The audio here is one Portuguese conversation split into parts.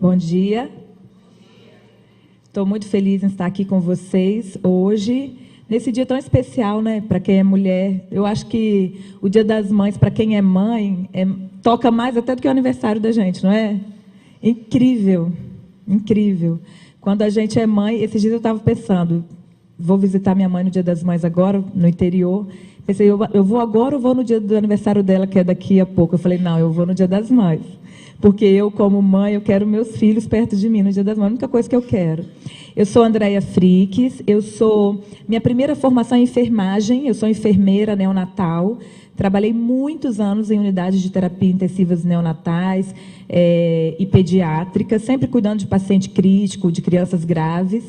Bom dia. Estou muito feliz em estar aqui com vocês hoje, nesse dia tão especial, né, para quem é mulher. Eu acho que o Dia das Mães, para quem é mãe, toca mais até do que o aniversário da gente, não é? Incrível, incrível. Quando a gente é mãe, esses dias eu estava pensando, vou visitar minha mãe no Dia das Mães agora, no interior. Pensei, eu vou agora ou vou no dia do aniversário dela, que é daqui a pouco? Eu falei, não, eu vou no Dia das Mães. Porque eu, como mãe, eu quero meus filhos perto de mim no Dia das Mães, a única coisa que eu quero. Eu sou Andréia Fricks, minha primeira formação é enfermagem, eu sou enfermeira neonatal, trabalhei muitos anos em unidades de terapia intensivas neonatais e pediátricas, sempre cuidando de paciente crítico, de crianças graves.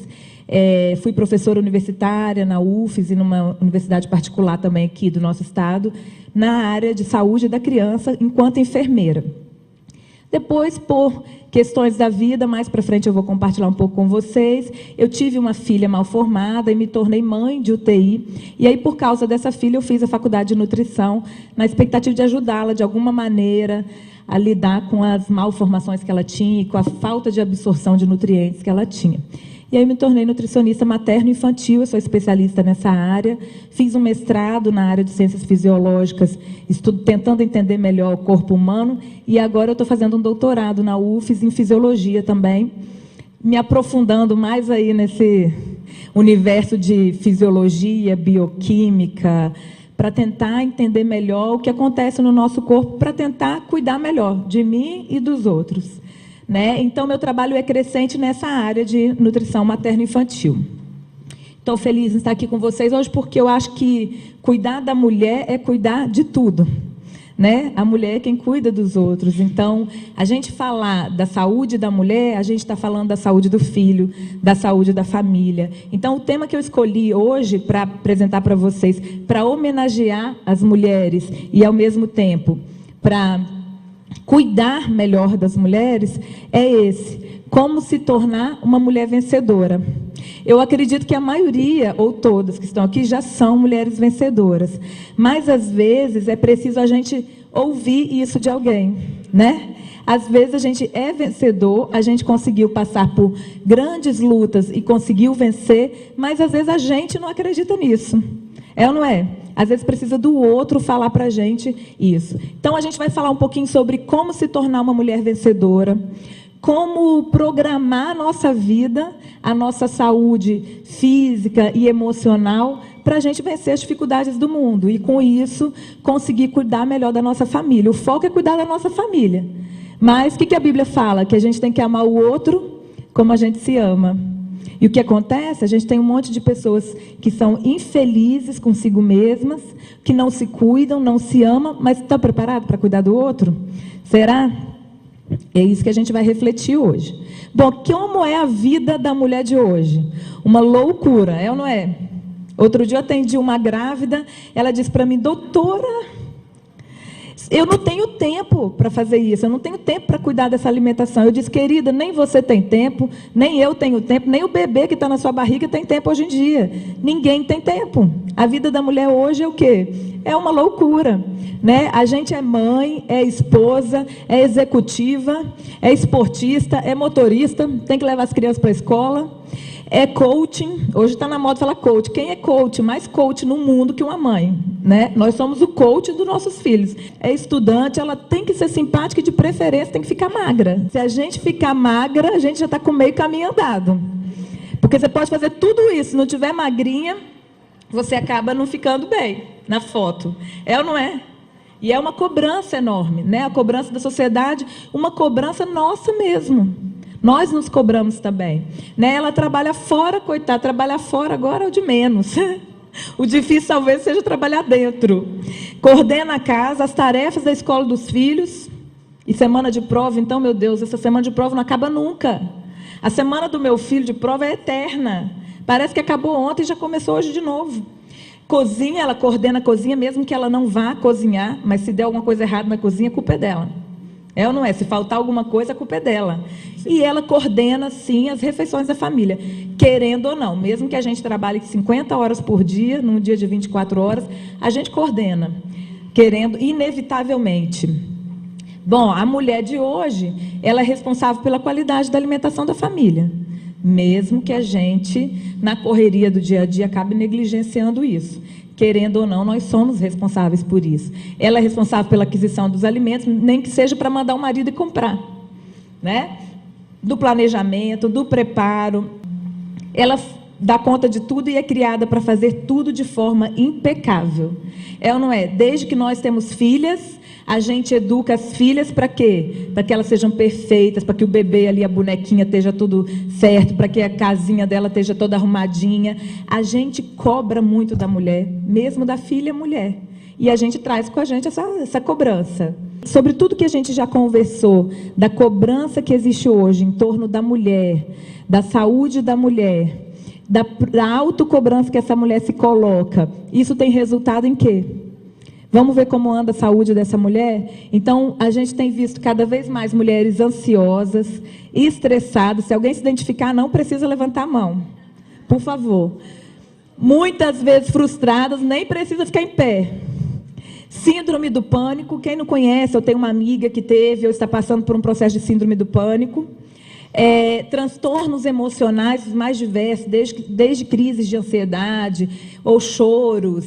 Fui professora universitária na UFES e numa universidade particular também aqui do nosso estado, na área de saúde da criança, enquanto enfermeira. Depois, por questões da vida, mais para frente eu vou compartilhar um pouco com vocês, eu tive uma filha mal formada e me tornei mãe de UTI. E aí, por causa dessa filha, eu fiz a faculdade de nutrição, na expectativa de ajudá-la, de alguma maneira, a lidar com as malformações que ela tinha e com a falta de absorção de nutrientes que ela tinha. E aí me tornei nutricionista materno-infantil, eu sou especialista nessa área, fiz um mestrado na área de ciências fisiológicas, tentando entender melhor o corpo humano, e agora eu estou fazendo um doutorado na UFES em fisiologia também, me aprofundando mais aí nesse universo de fisiologia, bioquímica, para tentar entender melhor o que acontece no nosso corpo, para tentar cuidar melhor de mim e dos outros. Então, meu trabalho é crescente nessa área de nutrição materno-infantil. Estou feliz em estar aqui com vocês hoje, porque eu acho que cuidar da mulher é cuidar de tudo. A mulher é quem cuida dos outros. Então, a gente falar da saúde da mulher, a gente está falando da saúde do filho, da saúde da família. Então, o tema que eu escolhi hoje para apresentar para vocês, para homenagear as mulheres e, ao mesmo tempo, para cuidar melhor das mulheres, é esse: como se tornar uma mulher vencedora. Eu acredito que a maioria, ou todas que estão aqui, já são mulheres vencedoras. Mas, às vezes, é preciso a gente ouvir isso de alguém, Às vezes, a gente é vencedor, a gente conseguiu passar por grandes lutas e conseguiu vencer, mas, às vezes, a gente não acredita nisso. É ou não é? Às vezes precisa do outro falar para a gente isso. Então, a gente vai falar um pouquinho sobre como se tornar uma mulher vencedora, como programar a nossa vida, a nossa saúde física e emocional, para a gente vencer as dificuldades do mundo. E, com isso, conseguir cuidar melhor da nossa família. O foco é cuidar da nossa família. Mas, o que a Bíblia fala? Que a gente tem que amar o outro como a gente se ama. E o que acontece? A gente tem um monte de pessoas que são infelizes consigo mesmas, que não se cuidam, não se amam, mas estão preparados para cuidar do outro? Será? É isso que a gente vai refletir hoje. Bom, como é a vida da mulher de hoje? Uma loucura, é ou não é? Outro dia eu atendi uma grávida, ela disse para mim, doutora, eu não tenho tempo para fazer isso, eu não tenho tempo para cuidar dessa alimentação. Eu disse, querida, nem você tem tempo, nem eu tenho tempo, nem o bebê que está na sua barriga tem tempo hoje em dia. Ninguém tem tempo. A vida da mulher hoje é o quê? É uma loucura. A gente é mãe, é esposa, é executiva, é esportista, é motorista, tem que levar as crianças para a escola, é coaching. Hoje está na moda falar coach. Quem é coach? Mais coach no mundo que uma mãe, Nós somos o coach dos nossos filhos. É estudante, ela tem que ser simpática e, de preferência, tem que ficar magra. Se a gente ficar magra, a gente já está com meio caminho andado. Porque você pode fazer tudo isso, se não tiver magrinha, você acaba não ficando bem na foto. É ou não é? E é uma cobrança enorme, A cobrança da sociedade, uma cobrança nossa mesmo. Nós nos cobramos também. Ela trabalha fora, coitada, trabalhar fora agora é o de menos. O difícil talvez seja trabalhar dentro. Coordena a casa, as tarefas da escola dos filhos. E semana de prova, então, meu Deus, essa semana de prova não acaba nunca. A semana do meu filho de prova é eterna. Parece que acabou ontem e já começou hoje de novo. Cozinha, ela coordena a cozinha, mesmo que ela não vá cozinhar, mas se der alguma coisa errada na cozinha, a culpa é dela. É ou não é? Se faltar alguma coisa, a culpa é dela. E ela coordena, sim, as refeições da família. Querendo ou não, mesmo que a gente trabalhe 50 horas por dia, num dia de 24 horas, a gente coordena. Querendo, inevitavelmente. Bom, a mulher de hoje, ela é responsável pela qualidade da alimentação da família, mesmo que a gente, na correria do dia a dia, acabe negligenciando isso. Querendo ou não, nós somos responsáveis por isso. Ela é responsável pela aquisição dos alimentos, nem que seja para mandar o marido ir comprar, né? Do planejamento, do preparo. Ela dá conta de tudo e é criada para fazer tudo de forma impecável. É ou não é? Desde que nós temos filhas, a gente educa as filhas para quê? Para que elas sejam perfeitas, para que o bebê ali, a bonequinha, esteja tudo certo, para que a casinha dela esteja toda arrumadinha. A gente cobra muito da mulher, mesmo da filha mulher. E a gente traz com a gente essa cobrança. Sobre tudo que a gente já conversou, da cobrança que existe hoje em torno da mulher, da saúde da mulher, da autocobrança que essa mulher se coloca, isso tem resultado em quê? Vamos ver como anda a saúde dessa mulher? Então, a gente tem visto cada vez mais mulheres ansiosas, estressadas. Se alguém se identificar, não precisa levantar a mão, por favor. Muitas vezes frustradas, nem precisa ficar em pé. Síndrome do pânico, quem não conhece, eu tenho uma amiga que teve, ou está passando por um processo de síndrome do pânico. Transtornos emocionais os mais diversos, desde crises de ansiedade, ou choros,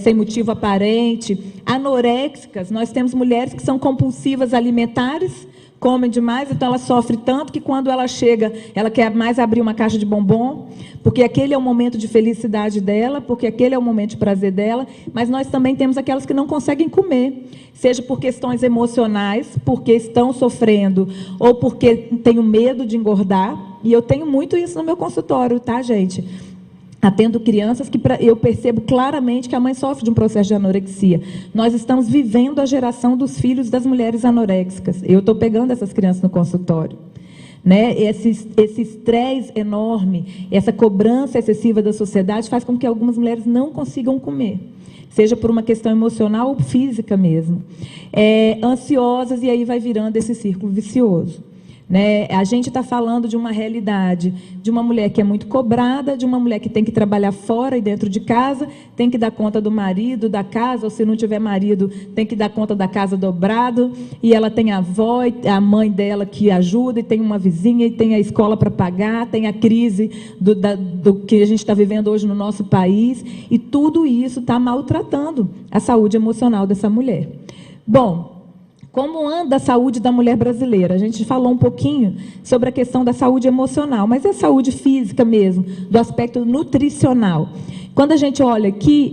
sem motivo aparente. Anoréxicas, nós temos mulheres que são compulsivas alimentares, comem demais, então ela sofre tanto que quando ela chega, ela quer mais abrir uma caixa de bombom, porque aquele é o momento de felicidade dela, porque aquele é o momento de prazer dela, mas nós também temos aquelas que não conseguem comer, seja por questões emocionais, porque estão sofrendo, ou porque têm medo de engordar, e eu tenho muito isso no meu consultório, tá, gente? Atendo crianças que eu percebo claramente que a mãe sofre de um processo de anorexia. Nós estamos vivendo a geração dos filhos das mulheres anoréxicas. Eu estou pegando essas crianças no consultório. Né? Esse estresse enorme, essa cobrança excessiva da sociedade faz com que algumas mulheres não consigam comer. Seja por uma questão emocional ou física mesmo. Ansiosas, e aí vai virando esse círculo vicioso. Né? A gente está falando de uma realidade de uma mulher que é muito cobrada, de uma mulher que tem que trabalhar fora e dentro de casa, tem que dar conta do marido, da casa, ou se não tiver marido, tem que dar conta da casa dobrado, e ela tem a avó, a mãe dela que ajuda, e tem uma vizinha, e tem a escola para pagar, tem a crise do que a gente está vivendo hoje no nosso país, e tudo isso está maltratando a saúde emocional dessa mulher. Bom, como anda a saúde da mulher brasileira? A gente falou um pouquinho sobre a questão da saúde emocional, mas é a saúde física mesmo, do aspecto nutricional. Quando a gente olha aqui,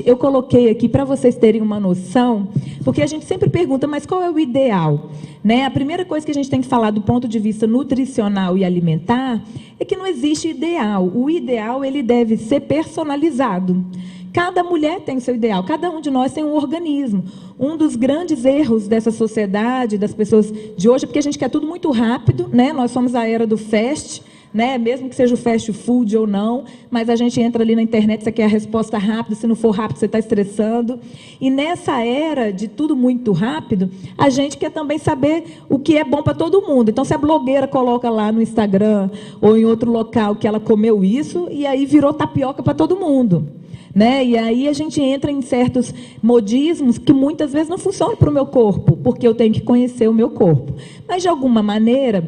eu coloquei aqui para vocês terem uma noção, porque a gente sempre pergunta, mas qual é o ideal? Né? A primeira coisa que a gente tem que falar do ponto de vista nutricional e alimentar é que não existe ideal. O ideal ele deve ser personalizado. Cada mulher tem o seu ideal, cada um de nós tem um organismo. Um dos grandes erros dessa sociedade, das pessoas de hoje, é porque a gente quer tudo muito rápido, né? Nós somos a era do fast, né? Mesmo que seja o fast food ou não, mas a gente entra ali na internet, você quer a resposta rápida, se não for rápido, você está estressando. E nessa era de tudo muito rápido, a gente quer também saber o que é bom para todo mundo. Então, se a blogueira coloca lá no Instagram ou em outro local que ela comeu isso, e aí virou tapioca para todo mundo. Né? E aí a gente entra em certos modismos que muitas vezes não funcionam para o meu corpo, porque eu tenho que conhecer o meu corpo. Mas, de alguma maneira,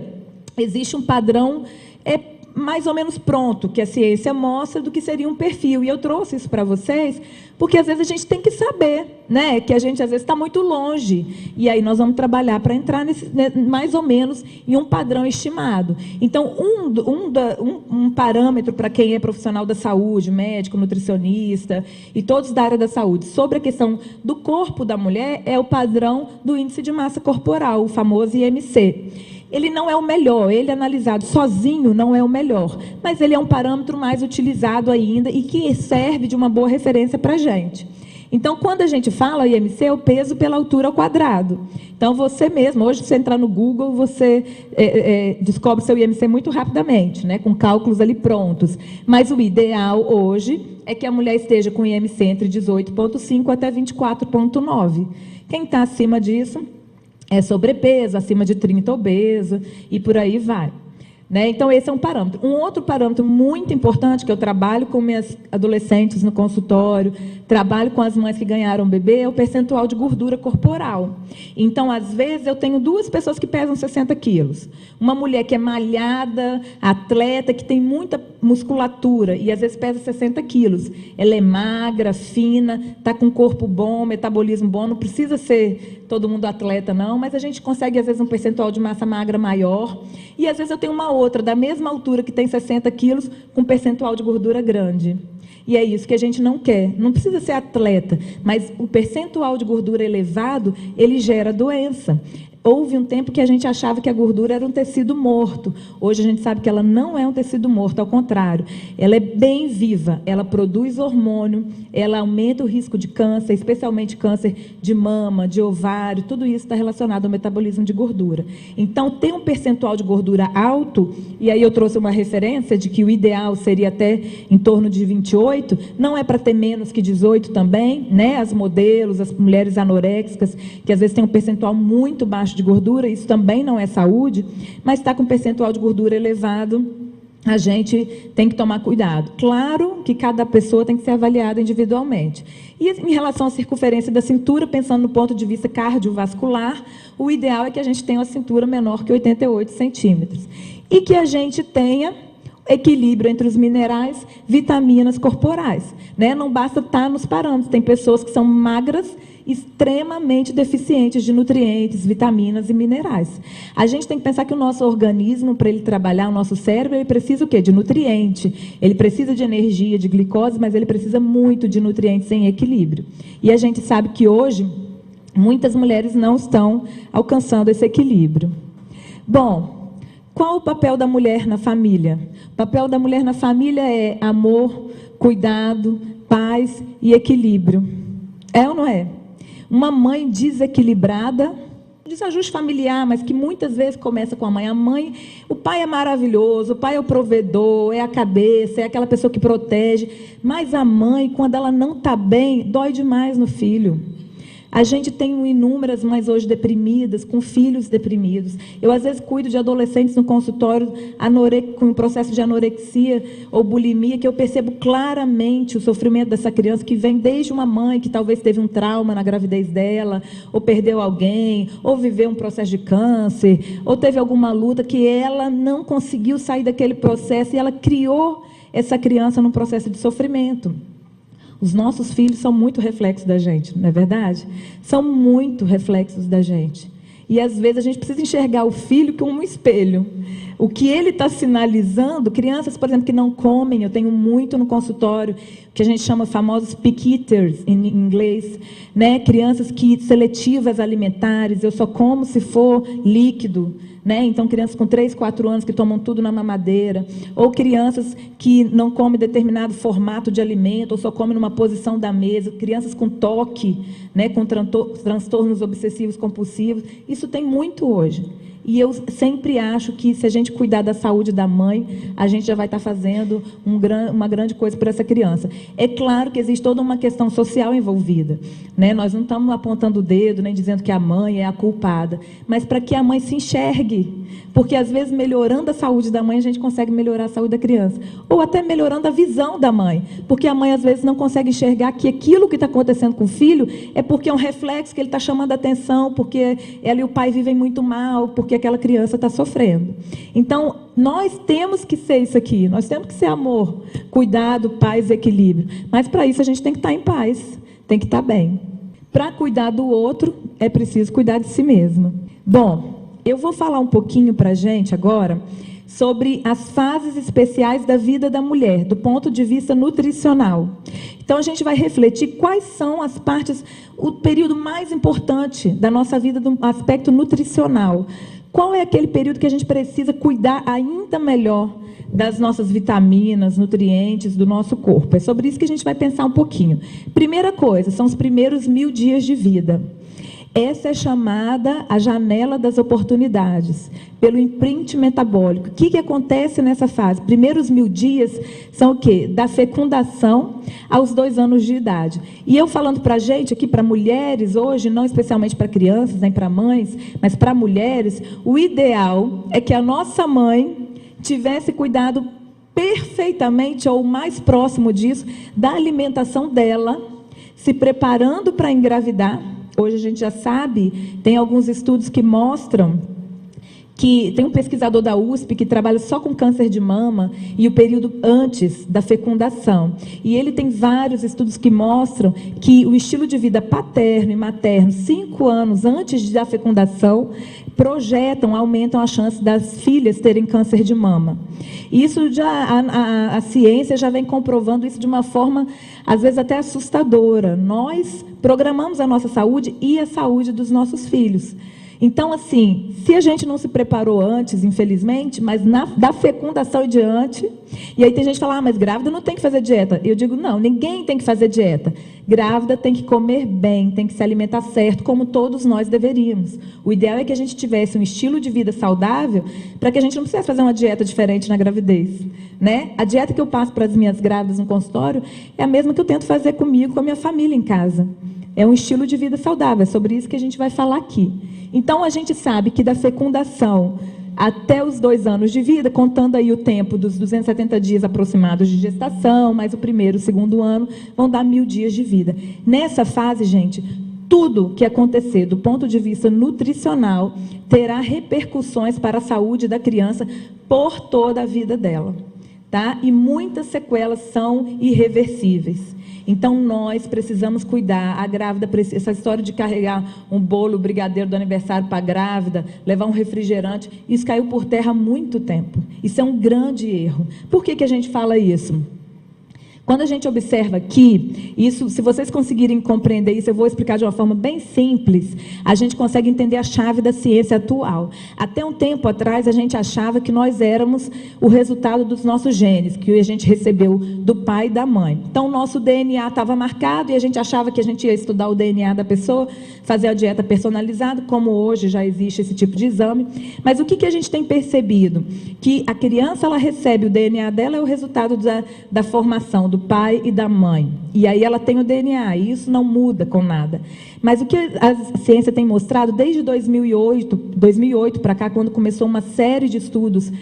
existe um padrão mais ou menos pronto, que a ciência mostra do que seria um perfil. E eu trouxe isso para vocês, porque às vezes a gente tem que saber, né? Que a gente às vezes está muito longe. E aí nós vamos trabalhar para entrar mais ou menos em um padrão estimado. Então, um parâmetro para quem é profissional da saúde, médico, nutricionista e todos da área da saúde, sobre a questão do corpo da mulher, é o padrão do índice de massa corporal, o famoso IMC. Ele não é o melhor, ele analisado sozinho não é o melhor, mas ele é um parâmetro mais utilizado ainda e que serve de uma boa referência para a gente. Então, quando a gente fala IMC, é o peso pela altura ao quadrado. Então, você mesmo, hoje, se você entrar no Google, você descobre seu IMC muito rapidamente, né, com cálculos ali prontos. Mas o ideal hoje é que a mulher esteja com IMC entre 18,5 até 24,9. Quem está acima disso é sobrepeso, acima de 30 obesa, e por aí vai. Né? Então, esse é um parâmetro. Um outro parâmetro muito importante, que eu trabalho com minhas adolescentes no consultório, trabalho com as mães que ganharam bebê, é o percentual de gordura corporal. Então, às vezes, eu tenho 2 pessoas que pesam 60 quilos. Uma mulher que é malhada, atleta, que tem muita musculatura, e às vezes pesa 60 quilos. Ela é magra, fina, está com corpo bom, metabolismo bom, não precisa ser todo mundo atleta, não, mas a gente consegue, às vezes, um percentual de massa magra maior. E, às vezes, eu tenho uma outra, da mesma altura, que tem 60 quilos, com percentual de gordura grande. E é isso que a gente não quer. Não precisa ser atleta, mas o percentual de gordura elevado, ele gera doença. Houve um tempo que a gente achava que a gordura era um tecido morto. Hoje a gente sabe que ela não é um tecido morto, ao contrário. Ela é bem viva, ela produz hormônio, ela aumenta o risco de câncer, especialmente câncer de mama, de ovário, tudo isso está relacionado ao metabolismo de gordura. Então, tem um percentual de gordura alto, e aí eu trouxe uma referência de que o ideal seria até em torno de 28, não é para ter menos que 18 também, né? As modelos, as mulheres anoréxicas, que às vezes têm um percentual muito baixo de gordura, isso também não é saúde, mas está com percentual de gordura elevado, a gente tem que tomar cuidado. Claro que cada pessoa tem que ser avaliada individualmente. E em relação à circunferência da cintura, pensando no ponto de vista cardiovascular, o ideal é que a gente tenha uma cintura menor que 88 centímetros. E que a gente tenha equilíbrio entre os minerais, vitaminas corporais. Né? Não basta estar nos parâmetros. Tem pessoas que são magras, extremamente deficientes de nutrientes, vitaminas e minerais. A gente tem que pensar que o nosso organismo, para ele trabalhar, o nosso cérebro, ele precisa o quê? De nutriente. Ele precisa de energia, de glicose, mas ele precisa muito de nutrientes em equilíbrio. E a gente sabe que hoje, muitas mulheres não estão alcançando esse equilíbrio. Bom, qual o papel da mulher na família? O papel da mulher na família é amor, cuidado, paz e equilíbrio. É ou não é? Uma mãe desequilibrada, desajuste familiar, mas que muitas vezes começa com a mãe. A mãe, o pai é maravilhoso, o pai é o provedor, é a cabeça, é aquela pessoa que protege. Mas a mãe, quando ela não está bem, dói demais no filho. A gente tem inúmeras mães hoje deprimidas, com filhos deprimidos. Eu, às vezes, cuido de adolescentes no consultório com processo de anorexia ou bulimia, que eu percebo claramente o sofrimento dessa criança, que vem desde uma mãe que talvez teve um trauma na gravidez dela, ou perdeu alguém, ou viveu um processo de câncer, ou teve alguma luta que ela não conseguiu sair daquele processo e ela criou essa criança num processo de sofrimento. Os nossos filhos são muito reflexos da gente, não é verdade? São muito reflexos da gente. E, às vezes, a gente precisa enxergar o filho como um espelho. O que ele está sinalizando, crianças, por exemplo, que não comem, eu tenho muito no consultório, que a gente chama famosos picky eaters, em inglês, né? Crianças seletivas alimentares, eu só como se for líquido. Né? Então, crianças com 3, 4 anos que tomam tudo na mamadeira, ou crianças que não comem determinado formato de alimento, ou só comem numa posição da mesa, crianças com toque, né? Com transtornos obsessivos compulsivos, isso tem muito hoje. E eu sempre acho que, se a gente cuidar da saúde da mãe, a gente já vai estar fazendo uma grande coisa para essa criança. É claro que existe toda uma questão social envolvida, né? Nós não estamos apontando o dedo, nem dizendo que a mãe é a culpada, mas para que a mãe se enxergue. Porque, às vezes, melhorando a saúde da mãe, a gente consegue melhorar a saúde da criança. Ou até melhorando a visão da mãe. Porque a mãe, às vezes, não consegue enxergar que aquilo que está acontecendo com o filho é porque é um reflexo que ele está chamando a atenção, porque ela e o pai vivem muito mal, porque aquela criança está sofrendo. Então, nós temos que ser isso aqui. Nós temos que ser amor, cuidado, paz e equilíbrio. Mas, para isso, a gente tem que estar em paz. Tem que estar bem. Para cuidar do outro, é preciso cuidar de si mesmo. Bom, eu vou falar um pouquinho para a gente agora sobre as fases especiais da vida da mulher, do ponto de vista nutricional. Então, a gente vai refletir quais são as partes, o período mais importante da nossa vida do aspecto nutricional. Qual é aquele período que a gente precisa cuidar ainda melhor das nossas vitaminas, nutrientes, do nosso corpo? É sobre isso que a gente vai pensar um pouquinho. Primeira coisa, são os primeiros 1000 dias de vida. Essa é chamada a janela das oportunidades, pelo imprint metabólico. O que acontece nessa fase? Primeiros 1000 dias são o quê? Da fecundação aos 2 anos de idade. E eu falando para a gente aqui, para mulheres hoje, não especialmente para crianças, nem para mães, mas para mulheres, o ideal é que a nossa mãe tivesse cuidado perfeitamente ou mais próximo disso da alimentação dela, se preparando para engravidar. Hoje a gente já sabe, tem alguns estudos que mostram que tem um pesquisador da USP que trabalha só com câncer de mama e o período antes da fecundação. E ele tem vários estudos que mostram que o estilo de vida paterno e materno, 5 anos antes da fecundação, aumentam a chance das filhas terem câncer de mama. Isso já, a ciência já vem comprovando isso de uma forma, às vezes até assustadora. Nós programamos a nossa saúde e a saúde dos nossos filhos. Então, assim, se a gente não se preparou antes, infelizmente, mas da fecundação em diante, e aí tem gente que fala, mas grávida não tem que fazer dieta. Eu digo, não, ninguém tem que fazer dieta. Grávida tem que comer bem, tem que se alimentar certo, como todos nós deveríamos. O ideal é que a gente tivesse um estilo de vida saudável, para que a gente não precisasse fazer uma dieta diferente na gravidez, né? A dieta que eu passo para as minhas grávidas no consultório é a mesma que eu tento fazer comigo, com a minha família em casa. É um estilo de vida saudável, é sobre isso que a gente vai falar aqui. Então, a gente sabe que da fecundação até os 2 anos de vida, contando aí o tempo dos 270 dias aproximados de gestação, mais o primeiro, o segundo ano, vão dar 1000 dias de vida. Nessa fase, gente, tudo que acontecer do ponto de vista nutricional terá repercussões para a saúde da criança por toda a vida dela, tá? E muitas sequelas são irreversíveis. Então, nós precisamos cuidar, a grávida precisa, essa história de carregar um bolo brigadeiro do aniversário para a grávida, levar um refrigerante, isso caiu por terra há muito tempo. Isso é um grande erro. Por que a gente fala isso? Quando a gente observa aqui, isso, se vocês conseguirem compreender isso, eu vou explicar de uma forma bem simples, a gente consegue entender a chave da ciência atual. Até um tempo atrás, a gente achava que nós éramos o resultado dos nossos genes, que a gente recebeu do pai e da mãe. Então, o nosso DNA estava marcado e a gente achava que a gente ia estudar o DNA da pessoa, fazer a dieta personalizada, como hoje já existe esse tipo de exame. Mas o que a gente tem percebido? Que a criança, ela recebe o DNA dela, é o resultado da formação do pai e da mãe. E aí ela tem o DNA, e isso não muda com nada. Mas o que a ciência tem mostrado, desde 2008 para cá, quando começou uma série de estudos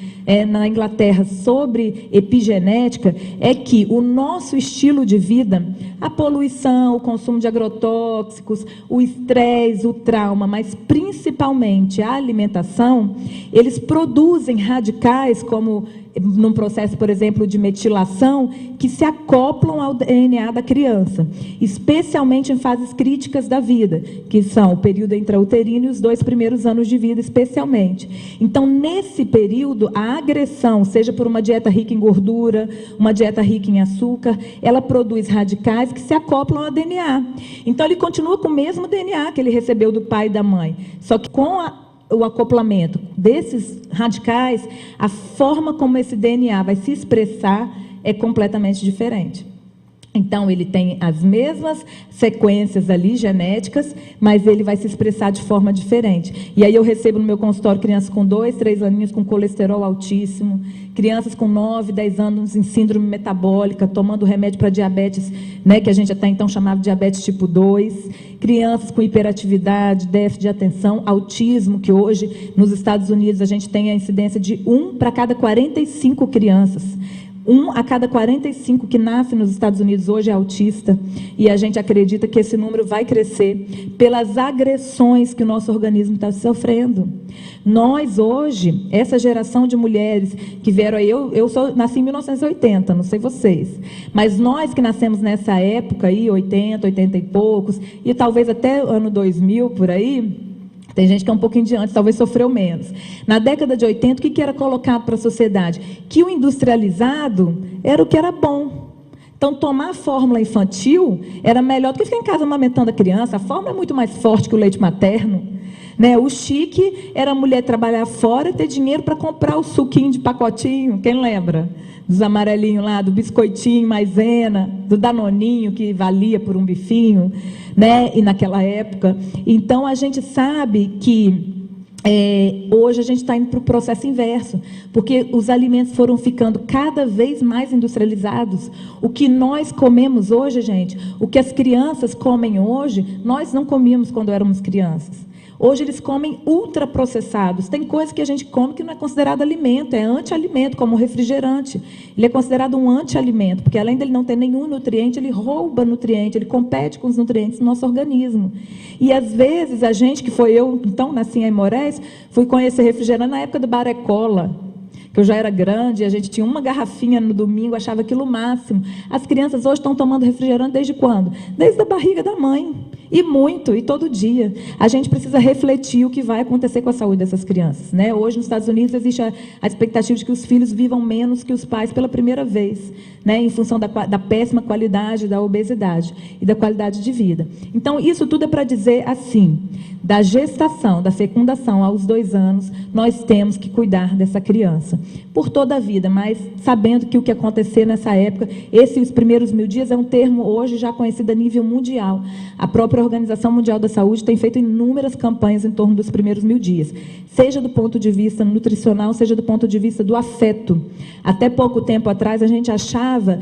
na Inglaterra sobre epigenética, é que o nosso estilo de vida, a poluição, o consumo de agrotóxicos, o estresse, o trauma, mas principalmente a alimentação, eles produzem radicais como num processo, por exemplo, de metilação, que se acoplam ao DNA da criança, especialmente em fases críticas da vida, que são o período intrauterino e os 2 primeiros anos de vida, especialmente. Então, nesse período, a agressão, seja por uma dieta rica em gordura, uma dieta rica em açúcar, ela produz radicais que se acoplam ao DNA. Então, ele continua com o mesmo DNA que ele recebeu do pai e da mãe, só que com o acoplamento desses radicais, a forma como esse DNA vai se expressar é completamente diferente. Então, ele tem as mesmas sequências ali, genéticas, mas ele vai se expressar de forma diferente. E aí eu recebo no meu consultório crianças com 2, 3 aninhos com colesterol altíssimo, crianças com 9, 10 anos em síndrome metabólica, tomando remédio para diabetes, né, que a gente até então chamava de diabetes tipo 2, crianças com hiperatividade, déficit de atenção, autismo, que hoje nos Estados Unidos a gente tem a incidência de 1 para cada 45 crianças. 1 a cada 45 que nasce nos Estados Unidos hoje é autista, e a gente acredita que esse número vai crescer pelas agressões que o nosso organismo está sofrendo. Nós hoje, essa geração de mulheres que vieram aí, nasci em 1980, não sei vocês, mas nós que nascemos nessa época aí, 80, 80 e poucos, e talvez até ano 2000, por aí, tem gente que é um pouquinho de antes, talvez sofreu menos. Na década de 80, o que era colocado para a sociedade? Que o industrializado era o que era bom. Então, tomar a fórmula infantil era melhor do que ficar em casa amamentando a criança. A fórmula é muito mais forte que o leite materno, né? O chique era a mulher trabalhar fora e ter dinheiro para comprar o suquinho de pacotinho. Quem lembra? Dos amarelinhos lá, do biscoitinho maisena, do danoninho que valia por um bifinho, né? E naquela época. Então, a gente sabe que hoje a gente está indo para o processo inverso, porque os alimentos foram ficando cada vez mais industrializados. O que nós comemos hoje, gente, o que as crianças comem hoje, nós não comíamos quando éramos crianças. Hoje eles comem ultraprocessados. Tem coisa que a gente come que não é considerado alimento, é anti-alimento, como o refrigerante. Ele é considerado um anti-alimento, porque além dele não ter nenhum nutriente, ele rouba nutriente, ele compete com os nutrientes do nosso organismo. E às vezes a gente, que foi eu, então, nasci em Aimorés, fui conhecer refrigerante na época do Barecola, que eu já era grande, a gente tinha uma garrafinha no domingo, achava aquilo o máximo. As crianças hoje estão tomando refrigerante desde quando? Desde a barriga da mãe. E muito, e todo dia. A gente precisa refletir o que vai acontecer com a saúde dessas crianças, né? Hoje, nos Estados Unidos, existe a expectativa de que os filhos vivam menos que os pais pela primeira vez, né? Em função da péssima qualidade, da obesidade e da qualidade de vida. Então, isso tudo é para dizer assim, da gestação, da fecundação aos 2 anos, nós temos que cuidar dessa criança. Por toda a vida, mas sabendo que o que acontecer nessa época, os primeiros 1000 dias, é um termo hoje já conhecido a nível mundial. A própria Organização Mundial da Saúde tem feito inúmeras campanhas em torno dos primeiros 1000 dias, seja do ponto de vista nutricional, seja do ponto de vista do afeto. Até pouco tempo atrás, a gente achava,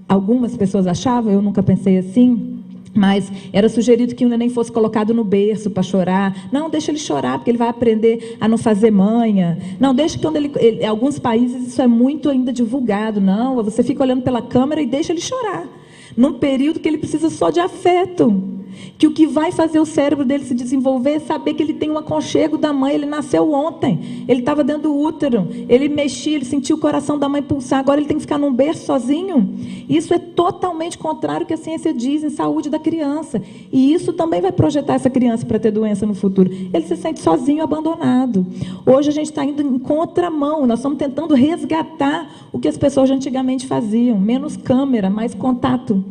algumas pessoas achavam, eu nunca pensei assim, mas era sugerido que o neném fosse colocado no berço para chorar. Não, deixa ele chorar, porque ele vai aprender a não fazer manha. Não, deixa que quando em alguns países isso é muito ainda divulgado. Não, você fica olhando pela câmera e deixa ele chorar. Num período que ele precisa só de afeto. Que o que vai fazer o cérebro dele se desenvolver é saber que ele tem um aconchego da mãe. Ele nasceu ontem, ele estava dentro do útero, ele mexia, ele sentiu o coração da mãe pulsar, agora ele tem que ficar num berço sozinho. Isso é totalmente contrário ao que a ciência diz em saúde da criança. E isso também vai projetar essa criança para ter doença no futuro. Ele se sente sozinho, abandonado. Hoje a gente está indo em contramão, nós estamos tentando resgatar o que as pessoas de antigamente faziam. Menos câmera, mais contato.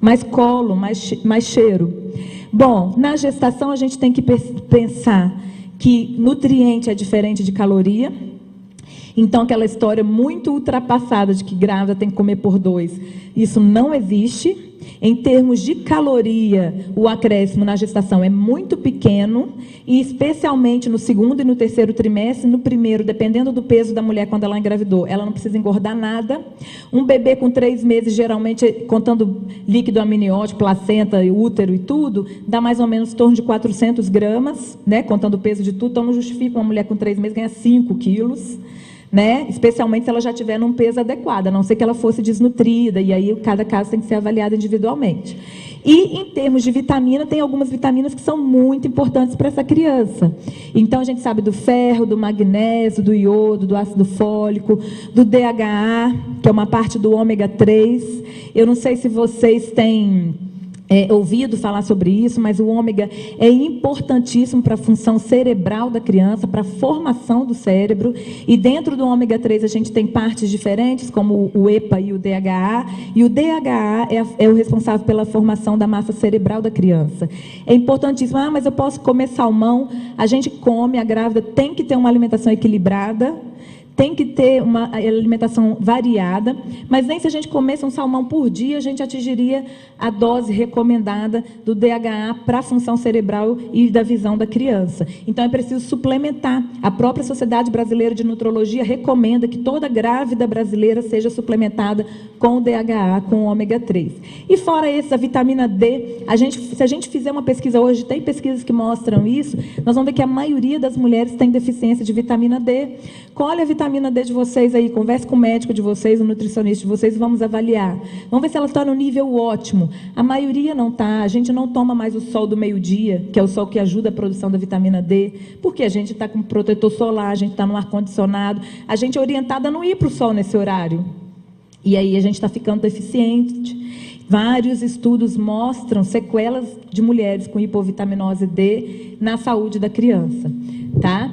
Mais colo, mais cheiro. Bom, na gestação a gente tem que pensar que nutriente é diferente de caloria. Então, aquela história muito ultrapassada de que grávida tem que comer por 2, isso não existe. Em termos de caloria, o acréscimo na gestação é muito pequeno, e especialmente no 2º e no 3º trimestre. No primeiro, dependendo do peso da mulher quando ela engravidou, ela não precisa engordar nada. Um bebê com 3 meses, geralmente, contando líquido amniótico, placenta, útero e tudo, dá mais ou menos em torno de 400 gramas, né, contando o peso de tudo. Então, não justifica uma mulher com 3 meses ganhar 5 quilos. Né? Especialmente se ela já tiver num peso adequado, a não ser que ela fosse desnutrida, e aí cada caso tem que ser avaliado individualmente. E em termos de vitamina, tem algumas vitaminas que são muito importantes para essa criança. Então a gente sabe do ferro, do magnésio, do iodo, do ácido fólico, do DHA, que é uma parte do ômega 3. Eu não sei se vocês têm ouvido falar sobre isso, mas o ômega é importantíssimo para a função cerebral da criança, para a formação do cérebro. E dentro do ômega 3 a gente tem partes diferentes, como o EPA e o DHA. E o DHA é o responsável pela formação da massa cerebral da criança. É importantíssimo. Ah, mas eu posso comer salmão? A gente come, a grávida tem que ter uma alimentação equilibrada, tem que ter uma alimentação variada, mas nem se a gente comesse um salmão por dia, a gente atingiria a dose recomendada do DHA para a função cerebral e da visão da criança. Então, é preciso suplementar. A própria Sociedade Brasileira de Nutrologia recomenda que toda grávida brasileira seja suplementada com o DHA, com o ômega 3. E fora isso, a vitamina D, se a gente fizer uma pesquisa hoje, tem pesquisas que mostram isso, nós vamos ver que a maioria das mulheres tem deficiência de vitamina D. Colhe a vitamina D de vocês aí, converse com o médico de vocês, o nutricionista de vocês, vamos avaliar. Vamos ver se ela está no nível ótimo. A maioria não está. A gente não toma mais o sol do meio-dia, que é o sol que ajuda a produção da vitamina D, porque a gente está com protetor solar, a gente está no ar-condicionado, a gente é orientada a não ir para o sol nesse horário. E aí a gente está ficando deficiente. Vários estudos mostram sequelas de mulheres com hipovitaminose D na saúde da criança. Tá?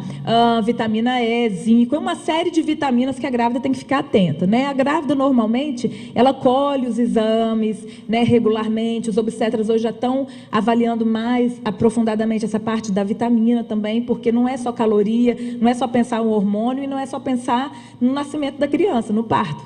Vitamina E, zinco, é uma série de vitaminas que a grávida tem que ficar atenta, né? A grávida, normalmente, ela colhe os exames, né, regularmente. Os obstetras hoje já estão avaliando mais aprofundadamente essa parte da vitamina também, porque não é só caloria, não é só pensar no hormônio e não é só pensar no nascimento da criança, no parto.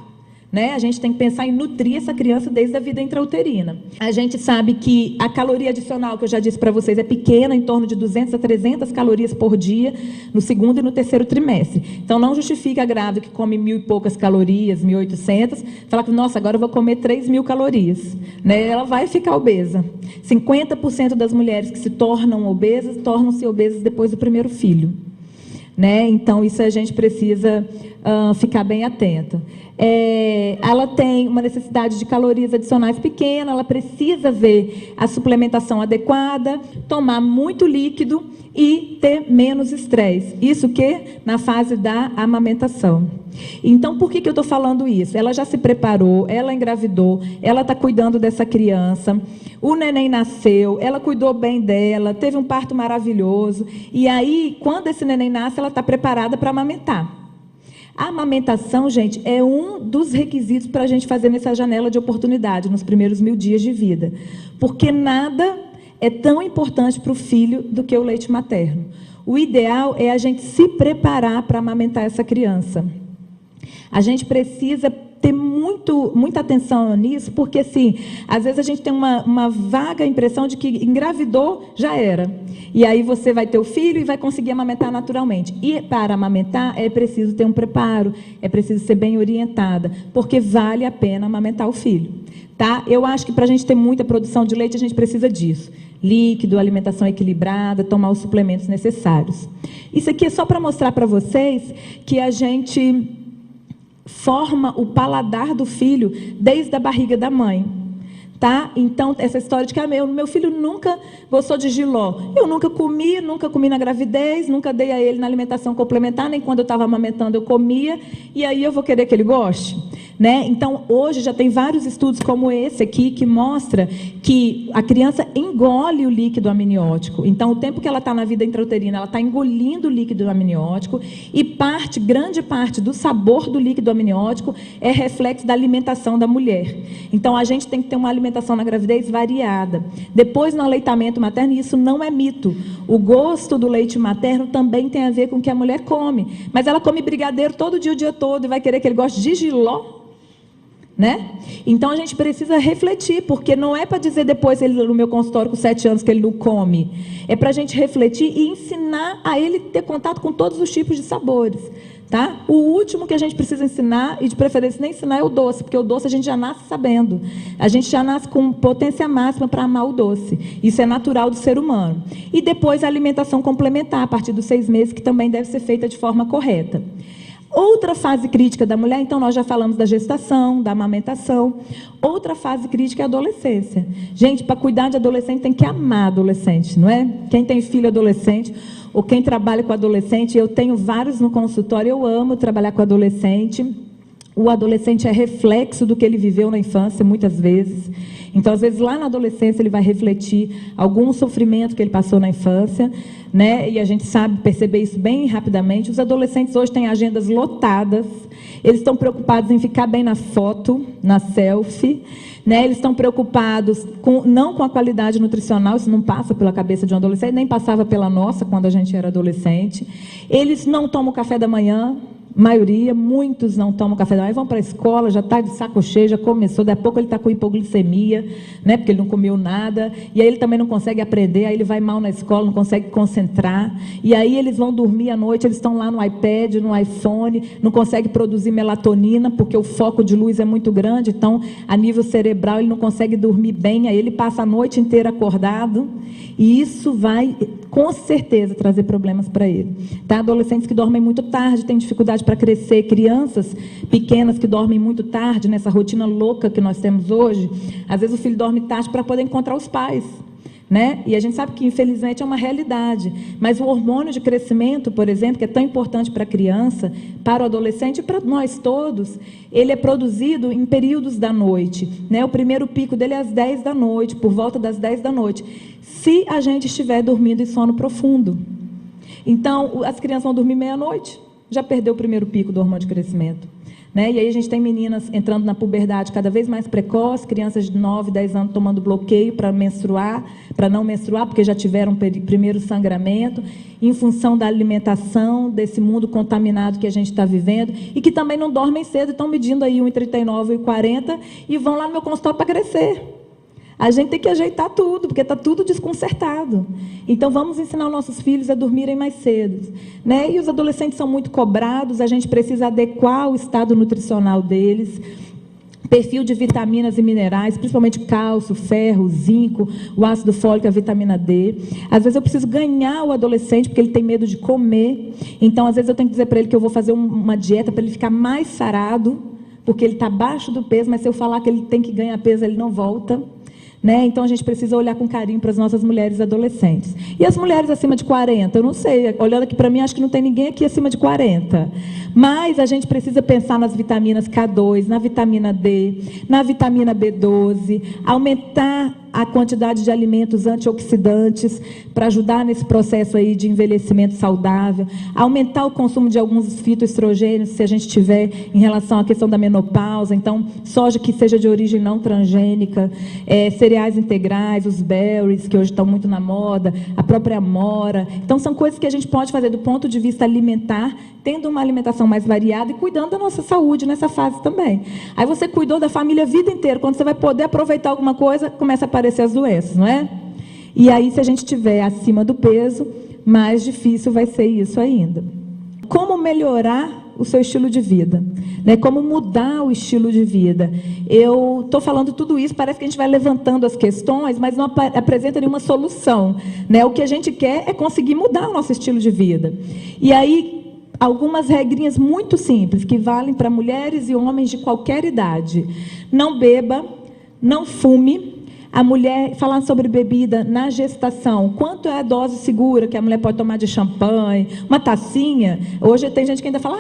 né? A gente tem que pensar em nutrir essa criança desde a vida intrauterina. A gente sabe que a caloria adicional, que eu já disse para vocês, é pequena, em torno de 200 a 300 calorias por dia, no segundo e no terceiro trimestre. Então, não justifica a grávida que come 1.000 e poucas calorias, 1.800, falar que, nossa, agora eu vou comer 3.000 calorias. Né? Ela vai ficar obesa. 50% das mulheres que se tornam obesas, tornam-se obesas depois do primeiro filho. Né? Então, isso a gente precisa ficar bem atento. Ela tem uma necessidade de calorias adicionais pequena, ela precisa ver a suplementação adequada, tomar muito líquido e ter menos estresse. Isso que na fase da amamentação. Então, por que eu estou falando isso? Ela já se preparou, ela engravidou, ela está cuidando dessa criança, o neném nasceu, ela cuidou bem dela, teve um parto maravilhoso, e aí, quando esse neném nasce, ela está preparada para amamentar. A amamentação, gente, é um dos requisitos para a gente fazer nessa janela de oportunidade, nos primeiros 1000 dias de vida. Porque nada é tão importante para o filho do que o leite materno. O ideal é a gente se preparar para amamentar essa criança. A gente precisa ter muita atenção nisso, porque, assim, às vezes a gente tem uma vaga impressão de que engravidou, já era. E aí você vai ter o filho e vai conseguir amamentar naturalmente. E para amamentar é preciso ter um preparo, é preciso ser bem orientada, porque vale a pena amamentar o filho. Tá? Eu acho que para a gente ter muita produção de leite, a gente precisa disso. Líquido, alimentação equilibrada, tomar os suplementos necessários. Isso aqui é só para mostrar para vocês que a gente forma o paladar do filho desde a barriga da mãe. Tá? Então, essa história de que meu filho nunca gostou de jiló. Eu nunca comi na gravidez, nunca dei a ele na alimentação complementar, nem quando eu estava amamentando eu comia, e aí eu vou querer que ele goste? Né? Então, hoje já tem vários estudos como esse aqui, que mostra que a criança engole o líquido amniótico. Então, o tempo que ela está na vida intrauterina, ela está engolindo o líquido amniótico, e grande parte do sabor do líquido amniótico é reflexo da alimentação da mulher. Então, a gente tem que ter uma alimentação na gravidez variada. Depois, no aleitamento materno, isso não é mito. O gosto do leite materno também tem a ver com o que a mulher come. Mas ela come brigadeiro todo dia, o dia todo, e vai querer que ele goste de jiló? Né? Então a gente precisa refletir, porque não é para dizer depois ele no meu consultório com 7 anos que ele não come, é para a gente refletir e ensinar a ele ter contato com todos os tipos de sabores, tá? O último que a gente precisa ensinar, e de preferência nem ensinar, é o doce, porque o doce a gente já nasce sabendo, a gente já nasce com potência máxima para amar o doce, isso é natural do ser humano. E depois a alimentação complementar, a partir dos 6 meses, que também deve ser feita de forma correta. Outra fase crítica da mulher, então nós já falamos da gestação, da amamentação. Outra fase crítica é a adolescência. Gente, para cuidar de adolescente tem que amar adolescente, não é? Quem tem filho adolescente, ou quem trabalha com adolescente, eu tenho vários no consultório, eu amo trabalhar com adolescente. O adolescente é reflexo do que ele viveu na infância, muitas vezes. Então, às vezes, lá na adolescência, ele vai refletir algum sofrimento que ele passou na infância, né? E a gente sabe perceber isso bem rapidamente. Os adolescentes hoje têm agendas lotadas, eles estão preocupados em ficar bem na foto, na selfie, né? Eles estão preocupados não com a qualidade nutricional, isso não passa pela cabeça de um adolescente, nem passava pela nossa quando a gente era adolescente. Eles não tomam café da manhã, maioria, muitos não tomam café da manhã, vão para a escola, já está de saco cheio, já começou, daqui a pouco ele está com hipoglicemia, né, porque ele não comeu nada, e aí ele também não consegue aprender, aí ele vai mal na escola, não consegue concentrar, e aí eles vão dormir à noite, eles estão lá no iPad, no iPhone, não consegue produzir melatonina, porque o foco de luz é muito grande, então, a nível cerebral, ele não consegue dormir bem, aí ele passa a noite inteira acordado, e isso vai, com certeza, trazer problemas para ele. Tá? Adolescentes que dormem muito tarde, têm dificuldade para crescer, crianças pequenas que dormem muito tarde, nessa rotina louca que nós temos hoje, às vezes o filho dorme tarde para poder encontrar os pais, né? E a gente sabe que, infelizmente, é uma realidade, mas o hormônio de crescimento, por exemplo, que é tão importante para a criança, para o adolescente e para nós todos, ele é produzido em períodos da noite, né? O primeiro pico dele é às 10 da noite, por volta das 10 da noite, se a gente estiver dormindo em sono profundo. Então, as crianças vão dormir meia-noite, já perdeu o primeiro pico do hormônio de crescimento. né? E aí a gente tem meninas entrando na puberdade cada vez mais precoce, crianças de 9, 10 anos tomando bloqueio para menstruar, para não menstruar, porque já tiveram primeiro sangramento, em função da alimentação, desse mundo contaminado que a gente está vivendo, e que também não dormem cedo, estão medindo aí 1,39 e 40 e vão lá no meu consultório para crescer. A gente tem que ajeitar tudo, porque está tudo desconcertado. Então, vamos ensinar os nossos filhos a dormirem mais cedo, né? E os adolescentes são muito cobrados, a gente precisa adequar o estado nutricional deles, perfil de vitaminas e minerais, principalmente cálcio, ferro, zinco, o ácido fólico, a vitamina D. Às vezes eu preciso ganhar o adolescente, porque ele tem medo de comer. Então, às vezes eu tenho que dizer para ele que eu vou fazer uma dieta para ele ficar mais sarado, porque ele está abaixo do peso, mas se eu falar que ele tem que ganhar peso, ele não volta. Né? Então, a gente precisa olhar com carinho para as nossas mulheres adolescentes. E as mulheres acima de 40? Eu não sei, olhando aqui para mim, acho que não tem ninguém aqui acima de 40. Mas a gente precisa pensar nas vitaminas K2, na vitamina D, na vitamina B12, aumentar a quantidade de alimentos antioxidantes para ajudar nesse processo aí de envelhecimento saudável, aumentar o consumo de alguns fitoestrogênios, se a gente tiver, em relação à questão da menopausa. Então, soja que seja de origem não transgênica, cereais integrais, os berries, que hoje estão muito na moda, a própria amora. Então, são coisas que a gente pode fazer do ponto de vista alimentar, tendo uma alimentação mais variada e cuidando da nossa saúde nessa fase também. Aí você cuidou da família a vida inteira, quando você vai poder aproveitar alguma coisa, começa a aparecer as doenças, não é? E aí, se a gente estiver acima do peso, mais difícil vai ser isso ainda. Como melhorar o seu estilo de vida? Né? Como mudar o estilo de vida? Eu estou falando tudo isso, parece que a gente vai levantando as questões, mas não apresenta nenhuma solução. Né? O que a gente quer é conseguir mudar o nosso estilo de vida. E aí, algumas regrinhas muito simples, que valem para mulheres e homens de qualquer idade. Não beba, não fume. A mulher, falar sobre bebida na gestação, quanto é a dose segura que a mulher pode tomar de champanhe, uma tacinha? Hoje tem gente que ainda fala,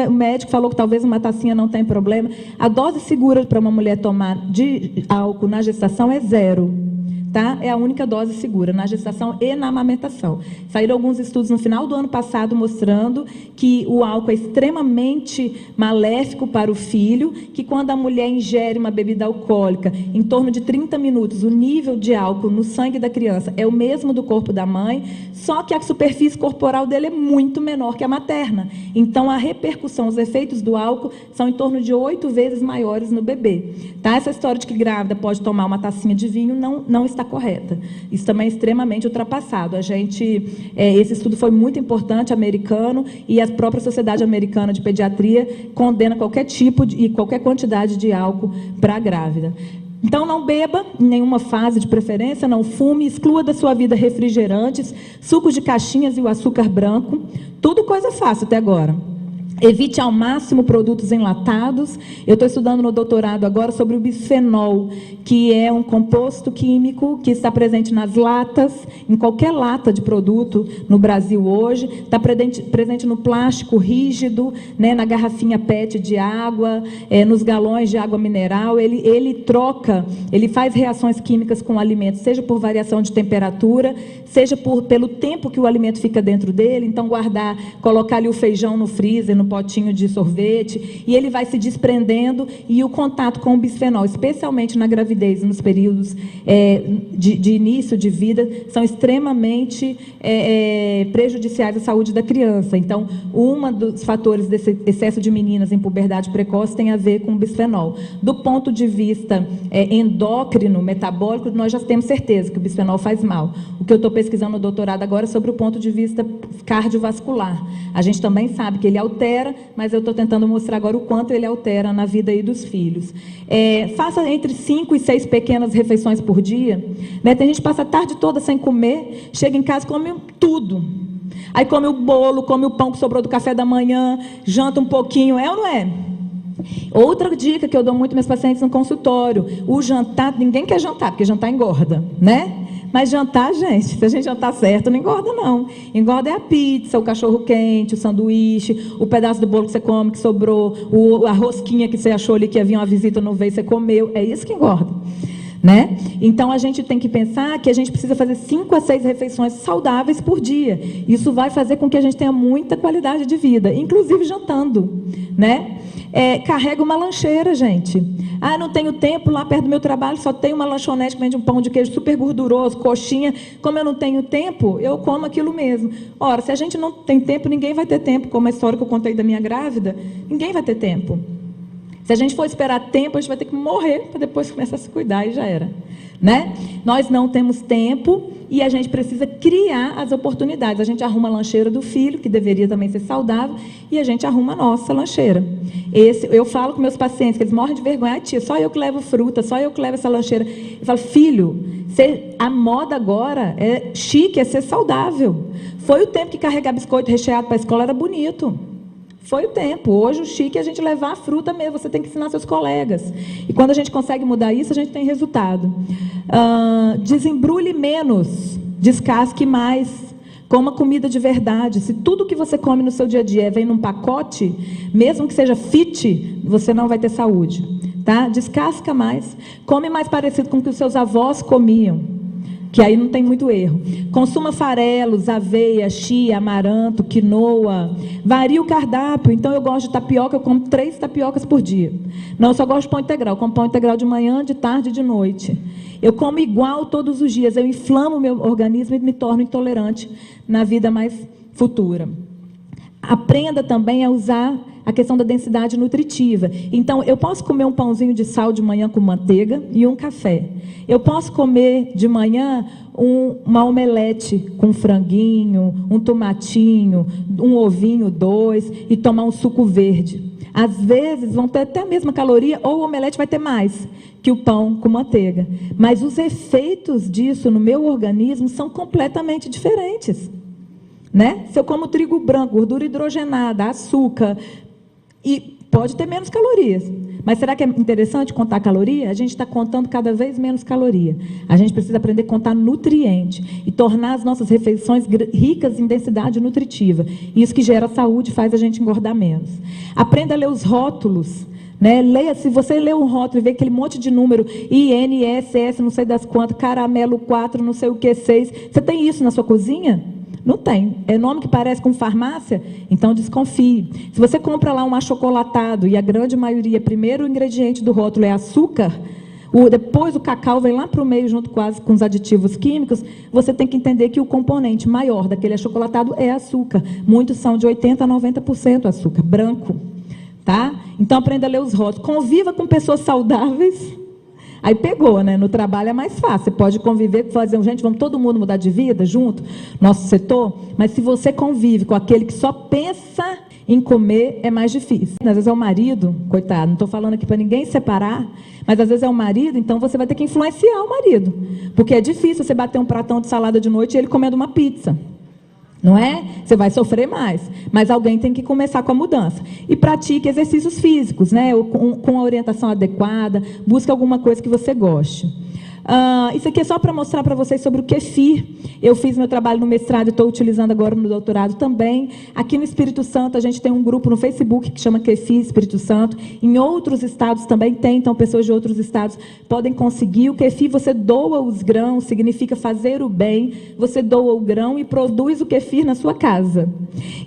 o médico falou que talvez uma tacinha não tem problema. A dose segura para uma mulher tomar de álcool na gestação é 0. Tá? É a única dose segura, na gestação e na amamentação. Saíram alguns estudos no final do ano passado mostrando que o álcool é extremamente maléfico para o filho, que quando a mulher ingere uma bebida alcoólica, em torno de 30 minutos, o nível de álcool no sangue da criança é o mesmo do corpo da mãe, só que a superfície corporal dele é muito menor que a materna. Então, a repercussão, os efeitos do álcool são em torno de 8 vezes maiores no bebê. Tá? Essa história de que grávida pode tomar uma tacinha de vinho não está correta. Isso também é extremamente ultrapassado. Esse estudo foi muito importante, americano, e a própria Sociedade Americana de Pediatria condena qualquer tipo e qualquer quantidade de álcool para a grávida. Então, não beba em nenhuma fase de preferência, não fume, exclua da sua vida refrigerantes, sucos de caixinhas e o açúcar branco. Tudo coisa fácil até agora. Evite ao máximo produtos enlatados. Eu estou estudando no doutorado agora sobre o bisfenol, que é um composto químico que está presente nas latas, em qualquer lata de produto no Brasil hoje, está presente no plástico rígido, né, na garrafinha PET de água, nos galões de água mineral. Ele faz reações químicas com o alimento, seja por variação de temperatura, seja pelo tempo que o alimento fica dentro dele. Então, colocar ali o feijão no freezer, no potinho de sorvete, e ele vai se desprendendo, e o contato com o bisfenol, especialmente na gravidez, nos períodos de início de vida, são extremamente prejudiciais à saúde da criança. Então, um dos fatores desse excesso de meninas em puberdade precoce tem a ver com o bisfenol. Do ponto de vista endócrino, metabólico, nós já temos certeza que o bisfenol faz mal. O que eu estou pesquisando no doutorado agora é sobre o ponto de vista cardiovascular. A gente também sabe que ele altera, mas eu estou tentando mostrar agora o quanto ele altera na vida aí dos filhos. Faça entre 5 e 6 pequenas refeições por dia. Né? Tem gente que passa a tarde toda sem comer, chega em casa e come tudo. Aí come o bolo, come o pão que sobrou do café da manhã, janta um pouquinho, é ou não é? Outra dica que eu dou muito aos meus pacientes no consultório, o jantar, ninguém quer jantar, porque jantar engorda, né? Mas jantar, gente, se a gente jantar certo, não engorda não. Engorda é a pizza, o cachorro quente, o sanduíche, o pedaço do bolo que você come, que sobrou, a rosquinha que você achou ali que havia uma visita, não veio, você comeu. É isso que engorda. Né? Então, a gente tem que pensar que a gente precisa fazer 5 a 6 refeições saudáveis por dia. Isso vai fazer com que a gente tenha muita qualidade de vida, inclusive jantando. Né? carrega uma lancheira, gente. Ah, não tenho tempo, lá perto do meu trabalho só tem uma lanchonete que vende um pão de queijo super gorduroso, coxinha. Como eu não tenho tempo, eu como aquilo mesmo. Ora, se a gente não tem tempo, ninguém vai ter tempo. Como a história que eu contei da minha grávida, ninguém vai ter tempo. Se a gente for esperar tempo, a gente vai ter que morrer para depois começar a se cuidar e já era. Né? Nós não temos tempo e a gente precisa criar as oportunidades. A gente arruma a lancheira do filho, que deveria também ser saudável, e a gente arruma a nossa lancheira. Eu falo com meus pacientes, que eles morrem de vergonha: ah, tia, só eu que levo fruta, só eu que levo essa lancheira. Eu falo: filho, a moda agora é chique, é ser saudável. Foi o tempo que carregar biscoito recheado para a escola era bonito. Foi o tempo. Hoje o chique é a gente levar a fruta mesmo. Você tem que ensinar seus colegas. E quando a gente consegue mudar isso, a gente tem resultado. Desembrulhe menos, descasque mais. Coma comida de verdade. Se tudo que você come no seu dia a dia vem num pacote, mesmo que seja fit, você não vai ter saúde. Tá? Descasca mais. Come mais parecido com o que os seus avós comiam, que aí não tem muito erro. Consuma farelos, aveia, chia, amaranto, quinoa. Varia o cardápio. Então, eu gosto de tapioca, eu como 3 tapiocas por dia. Não, eu só gosto de pão integral. Eu como pão integral de manhã, de tarde e de noite. Eu como igual todos os dias. Eu inflamo o meu organismo e me torno intolerante na vida mais futura. Aprenda também a usar a questão da densidade nutritiva. Então, eu posso comer um pãozinho de sal de manhã com manteiga e um café. Eu posso comer de manhã uma omelete com franguinho, um tomatinho, um ovinho, 2, e tomar um suco verde. Às vezes, vão ter até a mesma caloria, ou o omelete vai ter mais que o pão com manteiga. Mas os efeitos disso no meu organismo são completamente diferentes. Né? Se eu como trigo branco, gordura hidrogenada, açúcar, e pode ter menos calorias. Mas será que é interessante contar caloria? A gente está contando cada vez menos caloria. A gente precisa aprender a contar nutriente e tornar as nossas refeições ricas em densidade nutritiva. Isso que gera saúde faz a gente engordar menos. Aprenda a ler os rótulos. Né? Leia, se você lê um rótulo e vê aquele monte de número, INSS, não sei das quantas, caramelo 4, não sei o que, 6. Você tem isso na sua cozinha? Não tem. É nome que parece com farmácia? Então desconfie. Se você compra lá um achocolatado e a grande maioria, primeiro ingrediente do rótulo é açúcar, depois o cacau vem lá para o meio junto quase com os aditivos químicos, você tem que entender que o componente maior daquele achocolatado é açúcar. Muitos são de 80% a 90% açúcar, branco. Tá? Então aprenda a ler os rótulos. Conviva com pessoas saudáveis. Aí pegou, né? No trabalho é mais fácil. Você pode conviver, fazer, gente, vamos todo mundo mudar de vida junto, nosso setor. Mas se você convive com aquele que só pensa em comer, é mais difícil. Às vezes é o marido, coitado, não estou falando aqui para ninguém separar, mas às vezes é o marido, então você vai ter que influenciar o marido. Porque é difícil você bater um pratão de salada de noite e ele comendo uma pizza. Não é? Você vai sofrer mais. Mas alguém tem que começar com a mudança. E pratique exercícios físicos, né? Com a orientação adequada. Busque alguma coisa que você goste. Isso aqui é só para mostrar para vocês sobre o kefir. Eu fiz meu trabalho no mestrado e estou utilizando agora no doutorado também. Aqui no Espírito Santo, a gente tem um grupo no Facebook que chama Kefir Espírito Santo. Em outros estados também tem, então pessoas de outros estados podem conseguir. O kefir, você doa os grãos, significa fazer o bem. Você doa o grão e produz o kefir na sua casa.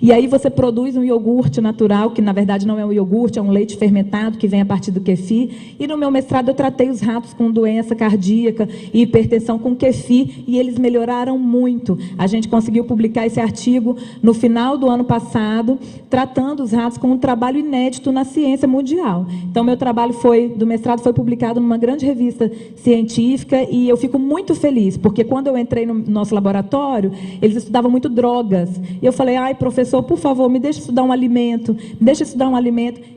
E aí você produz um iogurte natural, que na verdade não é um iogurte, é um leite fermentado que vem a partir do kefir. E no meu mestrado eu tratei os ratos com doença cardíaca e hipertensão com kefir, e eles melhoraram muito. A gente conseguiu publicar esse artigo no final do ano passado, tratando os ratos com um trabalho inédito na ciência mundial. Então, meu trabalho do mestrado foi publicado numa grande revista científica, e eu fico muito feliz, porque quando eu entrei no nosso laboratório, eles estudavam muito drogas. E eu falei: ai, professor, por favor, me deixe estudar um alimento,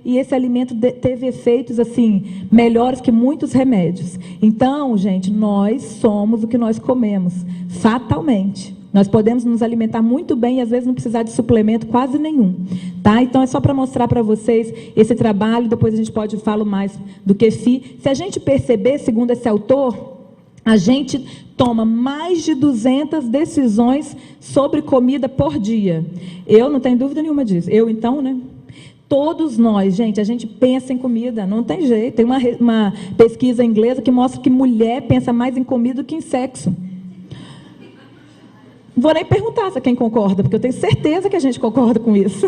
e esse alimento teve efeitos, assim, melhores que muitos remédios. Então, gente, nós somos o que nós comemos, fatalmente. Nós podemos nos alimentar muito bem e às vezes não precisar de suplemento quase nenhum. Tá? Então é só para mostrar para vocês esse trabalho, depois a gente pode falar mais do kefir. Se a gente perceber, segundo esse autor, a gente toma mais de 200 decisões sobre comida por dia. Eu não tenho dúvida nenhuma disso. Eu então, né? Todos nós, gente, a gente pensa em comida, não tem jeito. Tem uma pesquisa inglesa que mostra que mulher pensa mais em comida do que em sexo. Vou nem perguntar se quem concorda, porque eu tenho certeza que a gente concorda com isso.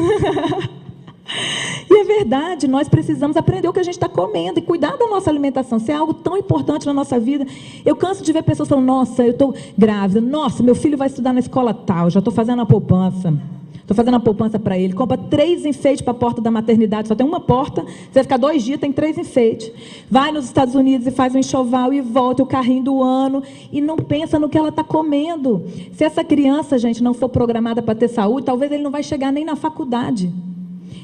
E é verdade, nós precisamos aprender o que a gente está comendo e cuidar da nossa alimentação. Isso é algo tão importante na nossa vida. Eu canso de ver pessoas falando, nossa, eu estou grávida, nossa, meu filho vai estudar na escola tal, já estou fazendo a poupança. Estou fazendo a poupança para ele. Compra 3 enfeites para a porta da maternidade. Só tem uma porta. Você vai ficar 2 dias, tem 3 enfeites. Vai nos Estados Unidos e faz um enxoval e volta o carrinho do ano. E não pensa no que ela está comendo. Se essa criança, gente, não for programada para ter saúde, talvez ele não vai chegar nem na faculdade.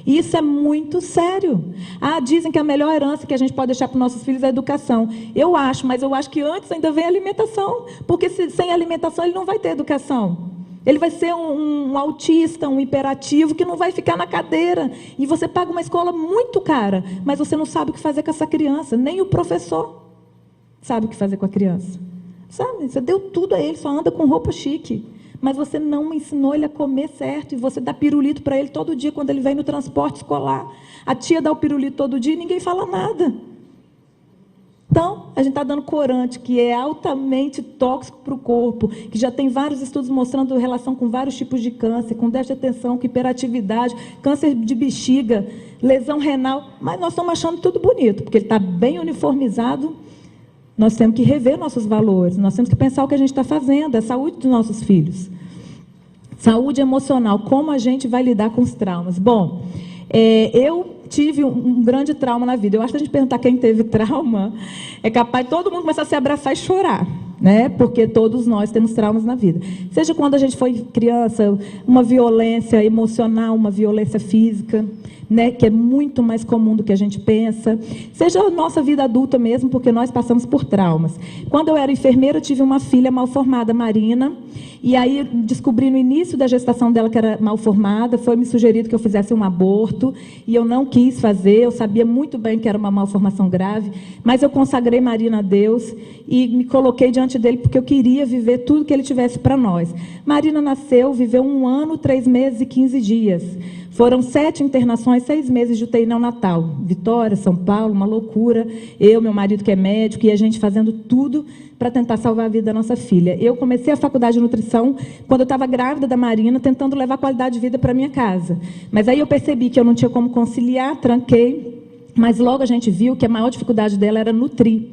E isso é muito sério. Dizem que a melhor herança que a gente pode deixar para os nossos filhos é a educação. Eu acho, mas eu acho que antes ainda vem a alimentação. Porque sem alimentação ele não vai ter educação. Ele vai ser um autista, um hiperativo, que não vai ficar na cadeira. E você paga uma escola muito cara, mas você não sabe o que fazer com essa criança. Nem o professor sabe o que fazer com a criança. Sabe? Você deu tudo a ele, só anda com roupa chique. Mas você não ensinou ele a comer certo. E você dá pirulito para ele todo dia, quando ele vem no transporte escolar. A tia dá o pirulito todo dia e ninguém fala nada. Então, a gente está dando corante, que é altamente tóxico para o corpo, que já tem vários estudos mostrando relação com vários tipos de câncer, com déficit de atenção, com hiperatividade, câncer de bexiga, lesão renal. Mas nós estamos achando tudo bonito, porque ele está bem uniformizado. Nós temos que rever nossos valores, nós temos que pensar o que a gente está fazendo, é a saúde dos nossos filhos. Saúde emocional, como a gente vai lidar com os traumas? Bom, eu tive um grande trauma na vida. Eu acho que a gente perguntar quem teve trauma, é capaz de todo mundo começar a se abraçar e chorar, né? Porque todos nós temos traumas na vida. Seja quando a gente foi criança, uma violência emocional, uma violência física, né? Que é muito mais comum do que a gente pensa. Seja a nossa vida adulta mesmo, porque nós passamos por traumas. Quando eu era enfermeira, eu tive uma filha mal formada, Marina, e aí descobri no início da gestação dela que era mal formada, foi me sugerido que eu fizesse um aborto, e eu não quis fazer, eu sabia muito bem que era uma malformação grave, mas eu consagrei Marina a Deus e me coloquei diante dele porque eu queria viver tudo que ele tivesse para nós. Marina nasceu, viveu 1 ano, 3 meses e 15 dias. Foram 7 internações, 6 meses de UTI neonatal. Vitória, São Paulo, uma loucura. Eu, meu marido que é médico, e a gente fazendo tudo para tentar salvar a vida da nossa filha. Eu comecei a faculdade de nutrição quando eu estava grávida da Marina, tentando levar qualidade de vida para minha casa. Mas aí eu percebi que eu não tinha como conciliar, tranquei, mas logo a gente viu que a maior dificuldade dela era nutrir.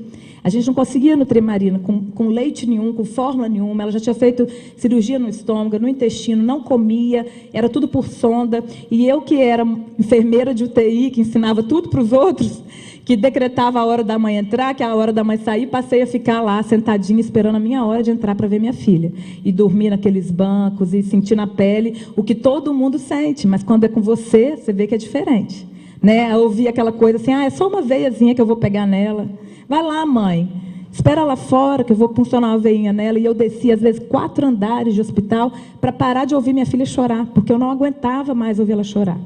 A gente não conseguia nutrir Marina com leite nenhum, com fórmula nenhuma. Ela já tinha feito cirurgia no estômago, no intestino, não comia, era tudo por sonda. E eu, que era enfermeira de UTI, que ensinava tudo para os outros, que decretava a hora da mãe entrar, que a hora da mãe sair, passei a ficar lá sentadinha, esperando a minha hora de entrar para ver minha filha. E dormir naqueles bancos e sentir na pele o que todo mundo sente, mas quando é com você, você vê que é diferente. Né? Eu ouvia aquela coisa assim, é só uma veiazinha que eu vou pegar nela. Vai lá, mãe, espera lá fora que eu vou funcionar uma veinha nela. E eu desci, às vezes, 4 andares de hospital para parar de ouvir minha filha chorar, porque eu não aguentava mais ouvir ela chorar.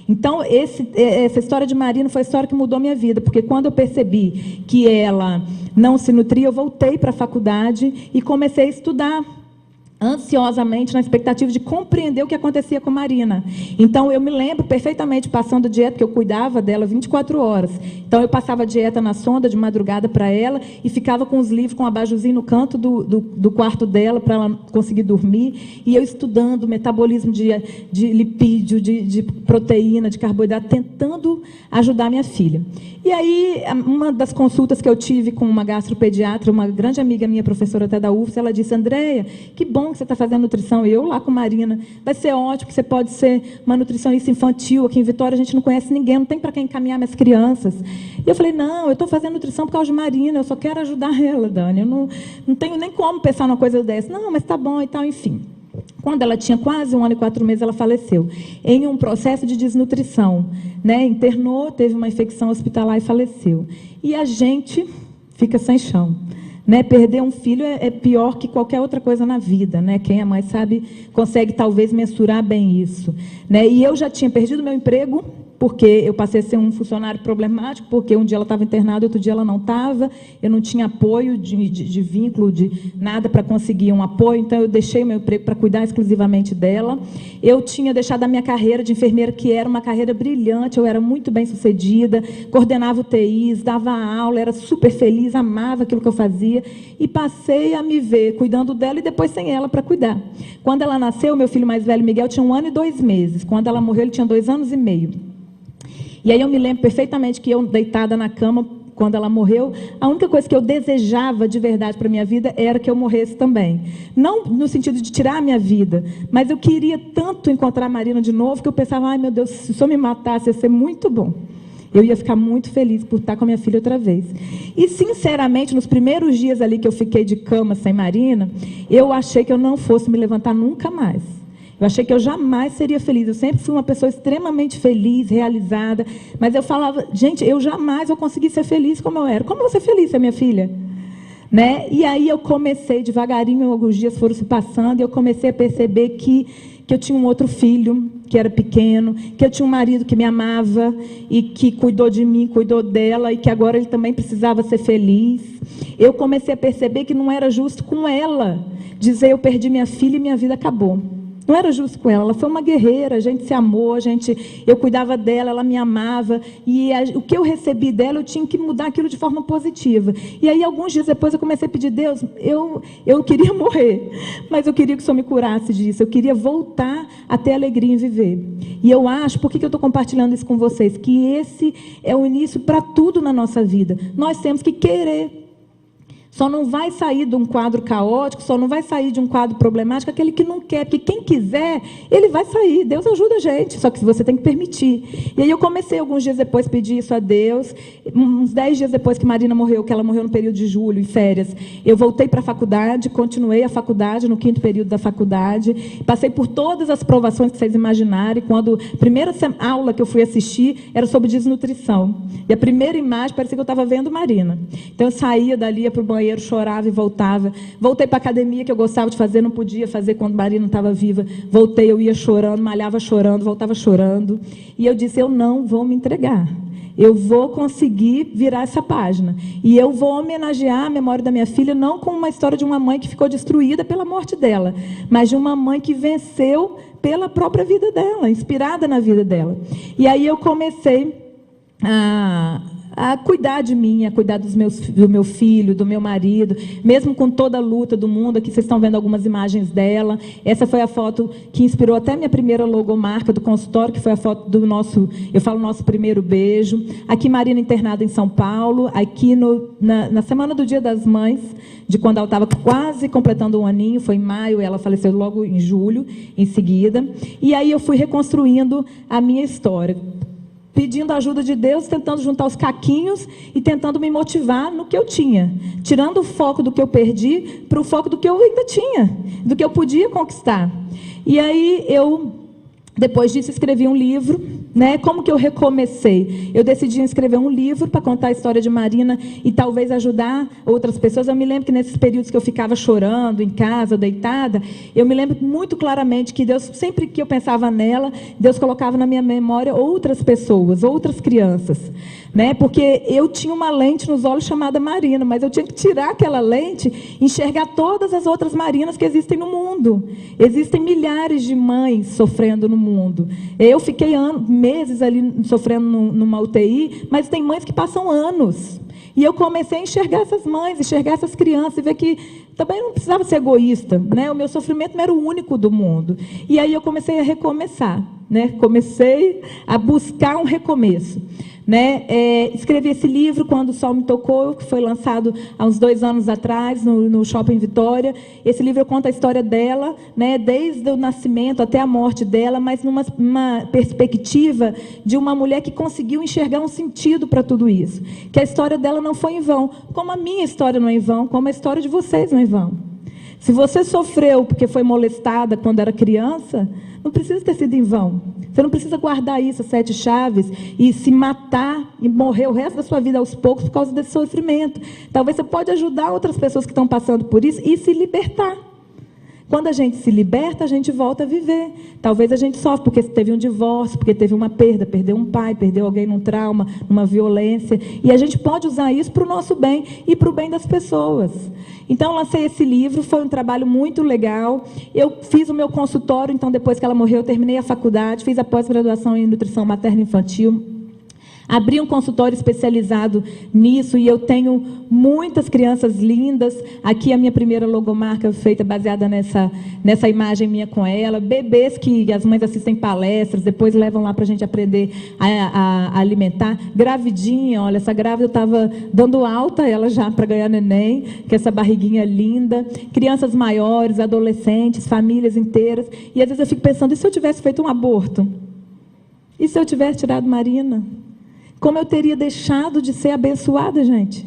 Então, essa história de Marina foi a história que mudou minha vida, porque quando eu percebi que ela não se nutria, eu voltei para a faculdade e comecei a estudar ansiosamente, na expectativa de compreender o que acontecia com Marina. Então, eu me lembro perfeitamente passando dieta, porque eu cuidava dela 24 horas. Então, eu passava dieta na sonda de madrugada para ela e ficava com os livros, com o abajuzinho no canto do quarto dela, para ela conseguir dormir. E eu estudando metabolismo de lipídio, de proteína, de carboidrato, tentando ajudar minha filha. E aí, uma das consultas que eu tive com uma gastropediatra, uma grande amiga minha, professora até da UFS, ela disse, Andréia, que bom que você está fazendo nutrição, e eu lá com Marina, vai ser ótimo, que você pode ser uma nutricionista infantil, aqui em Vitória a gente não conhece ninguém, não tem para quem encaminhar minhas crianças. E eu falei, não, eu estou fazendo nutrição por causa de Marina, eu só quero ajudar ela, Dani, eu não tenho nem como pensar numa coisa dessa. Não, mas está bom e tal, enfim. Quando ela tinha quase 1 ano e 4 meses, ela faleceu, em um processo de desnutrição, né? Internou, teve uma infecção hospitalar e faleceu. E a gente fica sem chão. Né? Perder um filho é pior que qualquer outra coisa na vida. Né? Quem é mãe sabe, consegue talvez mensurar bem isso. Né? E eu já tinha perdido meu emprego, porque eu passei a ser um funcionário problemático, porque um dia ela estava internada, outro dia ela não estava, eu não tinha apoio de vínculo, de nada para conseguir um apoio, então eu deixei o meu emprego para cuidar exclusivamente dela. Eu tinha deixado a minha carreira de enfermeira, que era uma carreira brilhante, eu era muito bem sucedida, coordenava UTIs, dava aula, era super feliz, amava aquilo que eu fazia, e passei a me ver cuidando dela e depois sem ela para cuidar. Quando ela nasceu, meu filho mais velho, Miguel, tinha 1 ano e 2 meses. Quando ela morreu, ele tinha 2 anos e meio. E aí eu me lembro perfeitamente que eu, deitada na cama, quando ela morreu, a única coisa que eu desejava de verdade para a minha vida era que eu morresse também. Não no sentido de tirar a minha vida, mas eu queria tanto encontrar a Marina de novo, que eu pensava, ai meu Deus, se o senhor me matasse, ia ser muito bom. Eu ia ficar muito feliz por estar com a minha filha outra vez. E, sinceramente, nos primeiros dias ali que eu fiquei de cama sem Marina, eu achei que eu não fosse me levantar nunca mais. Eu achei que eu jamais seria feliz. Eu sempre fui uma pessoa extremamente feliz, realizada. Mas eu falava, gente, eu jamais vou conseguir ser feliz como eu era. Como eu vou ser feliz, minha filha? Né? E aí eu comecei, devagarinho, alguns dias foram se passando, e eu comecei a perceber que eu tinha um outro filho, que era pequeno, que eu tinha um marido que me amava, e que cuidou de mim, cuidou dela, e que agora ele também precisava ser feliz. Eu comecei a perceber que não era justo com ela dizer, eu perdi minha filha e minha vida acabou. Não era justo com ela, ela foi uma guerreira, a gente se amou, eu cuidava dela, ela me amava, e o que eu recebi dela, eu tinha que mudar aquilo de forma positiva. E aí, alguns dias depois, eu comecei a pedir, Deus, eu queria morrer, mas eu queria que o Senhor me curasse disso, eu queria voltar a ter alegria em viver. E eu acho, por que eu estou compartilhando isso com vocês? Que esse é o início para tudo na nossa vida. Nós temos que querer. Só não vai sair de um quadro caótico, só não vai sair de um quadro problemático aquele que não quer, porque quem quiser, ele vai sair. Deus ajuda a gente, só que você tem que permitir. E aí eu comecei alguns dias depois a pedir isso a Deus. Uns 10 dias depois que Marina morreu, que ela morreu no período de julho, em férias, eu voltei para a faculdade, continuei a faculdade, no 5º período da faculdade, passei por todas as provações que vocês imaginarem. Quando a primeira aula que eu fui assistir era sobre desnutrição. E a primeira imagem parecia que eu estava vendo Marina. Então eu saía dali, ia para o banheiro, chorava e voltava. Voltei para a academia, que eu gostava de fazer, não podia fazer quando Marina não estava viva. Voltei, eu ia chorando, malhava chorando, voltava chorando. E eu disse, eu não vou me entregar. Eu vou conseguir virar essa página. E eu vou homenagear a memória da minha filha, não com uma história de uma mãe que ficou destruída pela morte dela, mas de uma mãe que venceu pela própria vida dela, inspirada na vida dela. E aí eu comecei a cuidar de mim, a cuidar do meu filho, do meu marido, mesmo com toda a luta do mundo. Aqui vocês estão vendo algumas imagens dela. Essa foi a foto que inspirou até a minha primeira logomarca do consultório, que foi a foto do nosso primeiro beijo. Aqui Marina internada em São Paulo, aqui na semana do Dia das Mães, de quando ela estava quase completando um aninho, foi em maio, ela faleceu logo em julho, em seguida. E aí eu fui reconstruindo a minha história, pedindo a ajuda de Deus, tentando juntar os caquinhos e tentando me motivar no que eu tinha, tirando o foco do que eu perdi para o foco do que eu ainda tinha, do que eu podia conquistar. E aí depois disso, escrevi um livro, né? Como que eu recomecei? Eu decidi escrever um livro para contar a história de Marina e talvez ajudar outras pessoas. Eu me lembro que nesses períodos que eu ficava chorando em casa, deitada, eu me lembro muito claramente que Deus, sempre que eu pensava nela, Deus colocava na minha memória outras pessoas, outras crianças, né? Porque eu tinha uma lente nos olhos chamada Marina, mas eu tinha que tirar aquela lente e enxergar todas as outras Marinas que existem no mundo. Existem milhares de mães sofrendo no mundo. Eu fiquei meses ali sofrendo numa UTI, mas tem mães que passam anos. E eu comecei a enxergar essas mães, enxergar essas crianças, e ver que também não precisava ser egoísta, né? O meu sofrimento não era o único do mundo. E aí eu comecei a recomeçar, né? Comecei a buscar um recomeço. Né? Escrevi esse livro quando o Sol Me Tocou, que foi lançado há uns 2 anos atrás, no Shopping Vitória. Esse livro conta a história dela, né? Desde o nascimento até a morte dela, mas numa perspectiva de uma mulher que conseguiu enxergar um sentido para tudo isso. Que a história dela não foi em vão, como a minha história não é em vão, como a história de vocês não é em vão. Se você sofreu porque foi molestada quando era criança, não precisa ter sido em vão. Você não precisa guardar isso, 7 chaves, e se matar e morrer o resto da sua vida aos poucos por causa desse sofrimento. Talvez você pode ajudar outras pessoas que estão passando por isso e se libertar. Quando a gente se liberta, a gente volta a viver. Talvez a gente sofre porque teve um divórcio, porque teve uma perda, perdeu um pai, perdeu alguém num trauma, numa violência. E a gente pode usar isso para o nosso bem e para o bem das pessoas. Então, lancei esse livro, foi um trabalho muito legal. Eu fiz o meu consultório, então, depois que ela morreu, eu terminei a faculdade, fiz a pós-graduação em nutrição materno-infantil. Abri um consultório especializado nisso e eu tenho muitas crianças lindas. Aqui a minha primeira logomarca feita baseada nessa imagem minha com ela. Bebês que as mães assistem palestras, depois levam lá para a gente aprender a alimentar. Gravidinha, olha, essa grávida eu estava dando alta ela já para ganhar neném, que essa barriguinha linda. Crianças maiores, adolescentes, famílias inteiras. E às vezes eu fico pensando, e se eu tivesse feito um aborto? E se eu tivesse tirado Marina? Como eu teria deixado de ser abençoada, gente?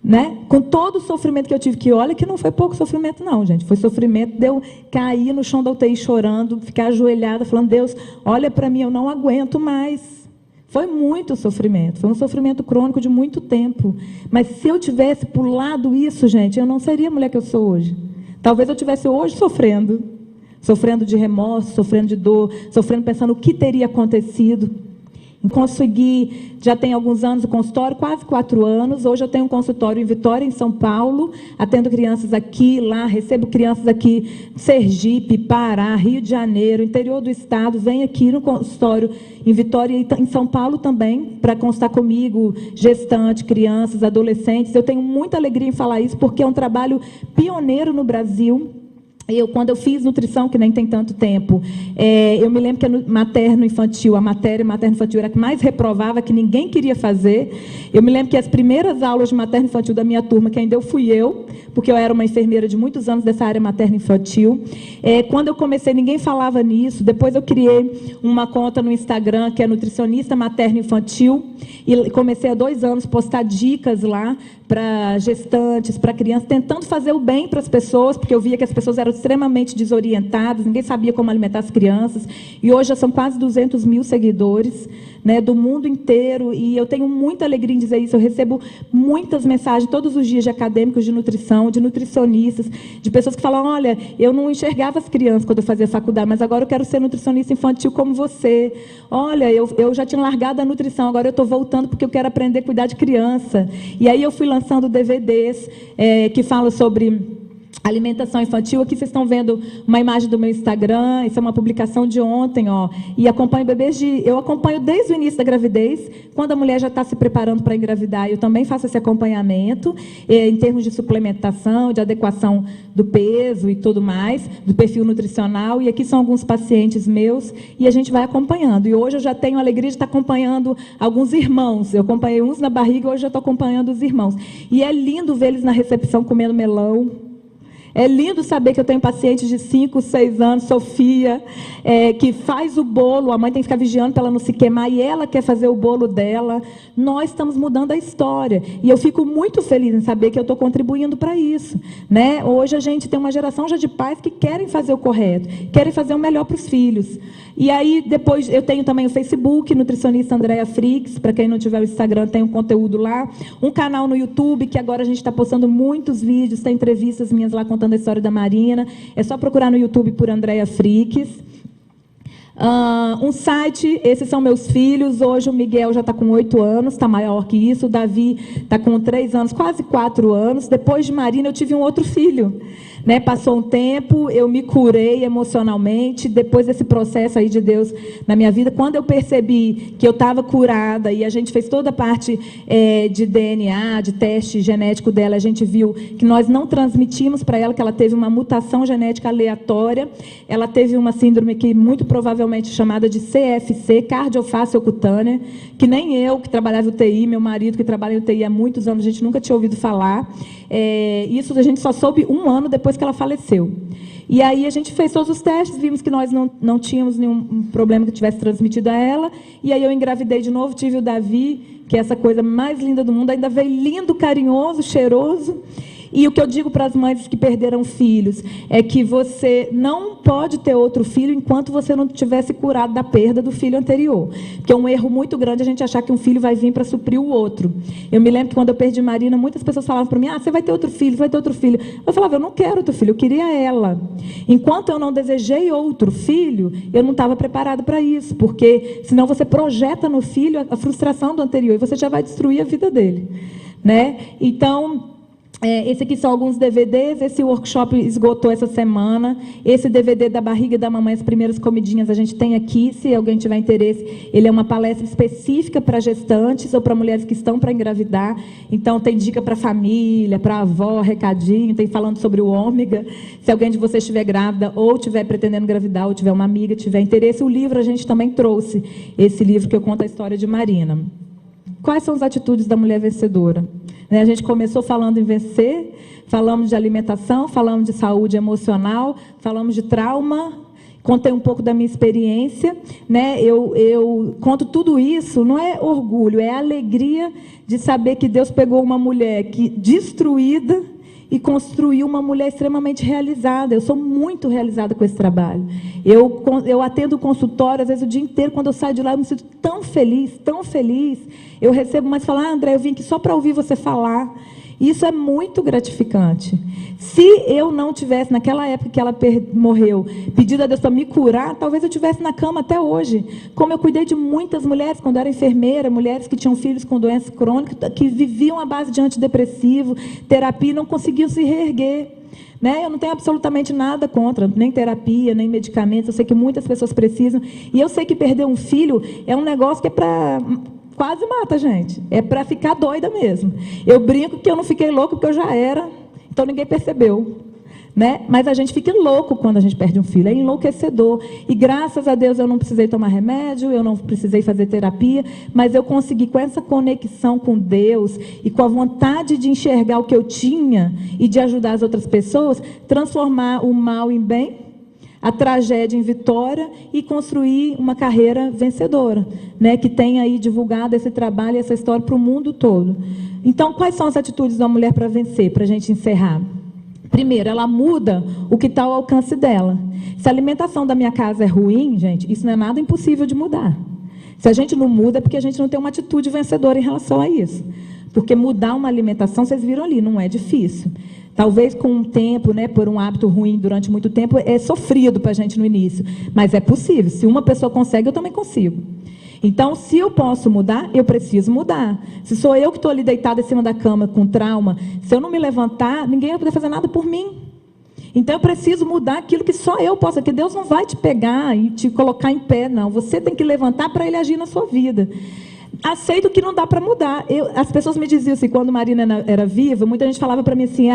Né? Com todo o sofrimento que eu tive, que olha que não foi pouco sofrimento não, gente. Foi sofrimento de eu cair no chão da UTI chorando, ficar ajoelhada, falando, Deus, olha para mim, eu não aguento mais. Foi muito sofrimento, foi um sofrimento crônico de muito tempo. Mas se eu tivesse pulado isso, gente, eu não seria a mulher que eu sou hoje. Talvez eu estivesse hoje sofrendo de remorso, sofrendo de dor, sofrendo pensando o que teria acontecido. Consegui, já tem alguns anos o consultório, quase 4 anos. Hoje eu tenho um consultório em Vitória, em São Paulo. Atendo crianças aqui, lá, recebo crianças aqui, Sergipe, Pará, Rio de Janeiro, interior do estado. Venho aqui no consultório em Vitória e em São Paulo também, para consultar comigo, gestante, crianças, adolescentes. Eu tenho muita alegria em falar isso, porque é um trabalho pioneiro no Brasil. Quando eu fiz nutrição, que nem tem tanto tempo, eu me lembro que a materno-infantil, a matéria materno-infantil era a que mais reprovava, que ninguém queria fazer. Eu me lembro que as primeiras aulas de materno-infantil da minha turma, quem deu fui eu, porque eu era uma enfermeira de muitos anos dessa área materno-infantil. Quando eu comecei, ninguém falava nisso. Depois eu criei uma conta no Instagram, que é nutricionista materno-infantil, e comecei há 2 anos a postar dicas lá para gestantes, para crianças, tentando fazer o bem para as pessoas, porque eu via que as pessoas eram extremamente desorientadas, ninguém sabia como alimentar as crianças, e hoje já são quase 200 mil seguidores, né, do mundo inteiro, e eu tenho muita alegria em dizer isso. Eu recebo muitas mensagens todos os dias de acadêmicos de nutrição, de nutricionistas, de pessoas que falam, olha, eu não enxergava as crianças quando eu fazia faculdade, mas agora eu quero ser nutricionista infantil como você. Olha, eu já tinha largado a nutrição, agora eu estou voltando porque eu quero aprender a cuidar de criança. E aí eu fui lançando DVDs que falam sobre alimentação infantil. Aqui vocês estão vendo uma imagem do meu Instagram, isso é uma publicação de ontem, ó. E acompanho bebês eu acompanho desde o início da gravidez, quando a mulher já está se preparando para engravidar, eu também faço esse acompanhamento, em termos de suplementação, de adequação do peso e tudo mais, do perfil nutricional, e aqui são alguns pacientes meus, e a gente vai acompanhando. E hoje eu já tenho a alegria de estar acompanhando alguns irmãos, eu acompanhei uns na barriga, hoje eu estou acompanhando os irmãos. E é lindo ver eles na recepção comendo melão. É lindo saber que eu tenho pacientes de 5, 6 anos, Sofia, que faz o bolo, a mãe tem que ficar vigiando para ela não se queimar, e ela quer fazer o bolo dela. Nós estamos mudando a história. E eu fico muito feliz em saber que eu estou contribuindo para isso. Né? Hoje a gente tem uma geração já de pais que querem fazer o correto, querem fazer o melhor para os filhos. E aí, depois, eu tenho também o Facebook, nutricionista Andréa Frix, para quem não tiver o Instagram, tem um conteúdo lá. Um canal no YouTube, que agora a gente está postando muitos vídeos, tem entrevistas minhas lá contando a história da Marina. É só procurar no YouTube por Andréa Frix. Um site, esses são meus filhos. Hoje o Miguel já está com 8 anos, está maior que isso. O Davi está com 3 anos, quase 4 anos. Depois de Marina, eu tive um outro filho. Né? Passou um tempo, eu me curei emocionalmente, depois desse processo aí de Deus na minha vida. Quando eu percebi que eu estava curada, e a gente fez toda a parte de DNA, de teste genético dela, a gente viu que nós não transmitimos para ela, que ela teve uma mutação genética aleatória. Ela teve uma síndrome que muito provavelmente chamada de CFC, cardiofáceo-cutânea, que nem eu, que trabalhava em UTI, meu marido, que trabalha em UTI há muitos anos, a gente nunca tinha ouvido falar. Isso a gente só soube 1 ano depois que ela faleceu. E aí a gente fez todos os testes, vimos que nós não tínhamos nenhum problema que tivesse transmitido a ela, e aí eu engravidei de novo, tive o Davi, que é essa coisa mais linda do mundo, ainda veio lindo, carinhoso, cheiroso. E o que eu digo para as mães que perderam filhos é que você não pode ter outro filho enquanto você não tivesse curado da perda do filho anterior. Porque é um erro muito grande a gente achar que um filho vai vir para suprir o outro. Eu me lembro que quando eu perdi Marina, muitas pessoas falavam para mim, você vai ter outro filho, vai ter outro filho. Eu falava, eu não quero outro filho, eu queria ela. Enquanto eu não desejei outro filho, eu não estava preparada para isso, porque senão você projeta no filho a frustração do anterior e você já vai destruir a vida dele. Né? Então, Esse aqui são alguns DVDs, esse workshop esgotou essa semana, esse DVD da barriga da mamãe, as primeiras comidinhas, a gente tem aqui, se alguém tiver interesse, ele é uma palestra específica para gestantes ou para mulheres que estão para engravidar, então tem dica para família, para avó, recadinho, tem falando sobre o ômega, se alguém de vocês estiver grávida ou estiver pretendendo engravidar, ou tiver uma amiga, tiver interesse, o livro a gente também trouxe, esse livro que eu conto a história de Marina. Quais são as atitudes da mulher vencedora? A gente começou falando em vencer, falamos de alimentação, falamos de saúde emocional, falamos de trauma, contei um pouco da minha experiência, né? Eu conto tudo isso, não é orgulho, é alegria de saber que Deus pegou uma mulher destruída e construiu uma mulher extremamente realizada. Eu sou muito realizada com esse trabalho. Eu atendo o consultório, às vezes, o dia inteiro. Quando eu saio de lá, eu me sinto tão feliz, tão feliz. Eu recebo mais falar, André, eu vim aqui só para ouvir você falar. Isso é muito gratificante. Se eu não tivesse, naquela época que ela morreu, pedido a Deus para me curar, talvez eu estivesse na cama até hoje. Como eu cuidei de muitas mulheres, quando eu era enfermeira, mulheres que tinham filhos com doença crônica, que viviam à base de antidepressivo, terapia, e não conseguiam se reerguer. Eu não tenho absolutamente nada contra, nem terapia, nem medicamentos. Eu sei que muitas pessoas precisam. E eu sei que perder um filho é um negócio que é para... Quase mata, gente. É para ficar doida mesmo. Eu brinco que eu não fiquei louco porque eu já era, então ninguém percebeu. Mas a gente fica louco quando a gente perde um filho, é enlouquecedor. E graças a Deus eu não precisei tomar remédio, eu não precisei fazer terapia, mas eu consegui, com essa conexão com Deus e com a vontade de enxergar o que eu tinha e de ajudar as outras pessoas, transformar o mal em bem, a tragédia em vitória e construir uma carreira vencedora, que tenha aí divulgado esse trabalho e essa história para o mundo todo. Então, quais são as atitudes da mulher para vencer, para a gente encerrar? Primeiro, ela muda o que está ao alcance dela. Se a alimentação da minha casa é ruim, gente, isso não é nada impossível de mudar. Se a gente não muda, é porque a gente não tem uma atitude vencedora em relação a isso. Porque mudar uma alimentação, vocês viram ali, não é difícil. Talvez com um tempo, por um hábito ruim durante muito tempo, é sofrido para a gente no início. Mas é possível. Se uma pessoa consegue, eu também consigo. Então, se eu posso mudar, eu preciso mudar. Se sou eu que estou ali deitada em cima da cama com trauma, se eu não me levantar, ninguém vai poder fazer nada por mim. Então, eu preciso mudar aquilo que só eu posso, porque Deus não vai te pegar e te colocar em pé, não. Você tem que levantar para Ele agir na sua vida. Aceito que não dá para mudar. As pessoas me diziam assim, quando Marina era viva, muita gente falava para mim assim,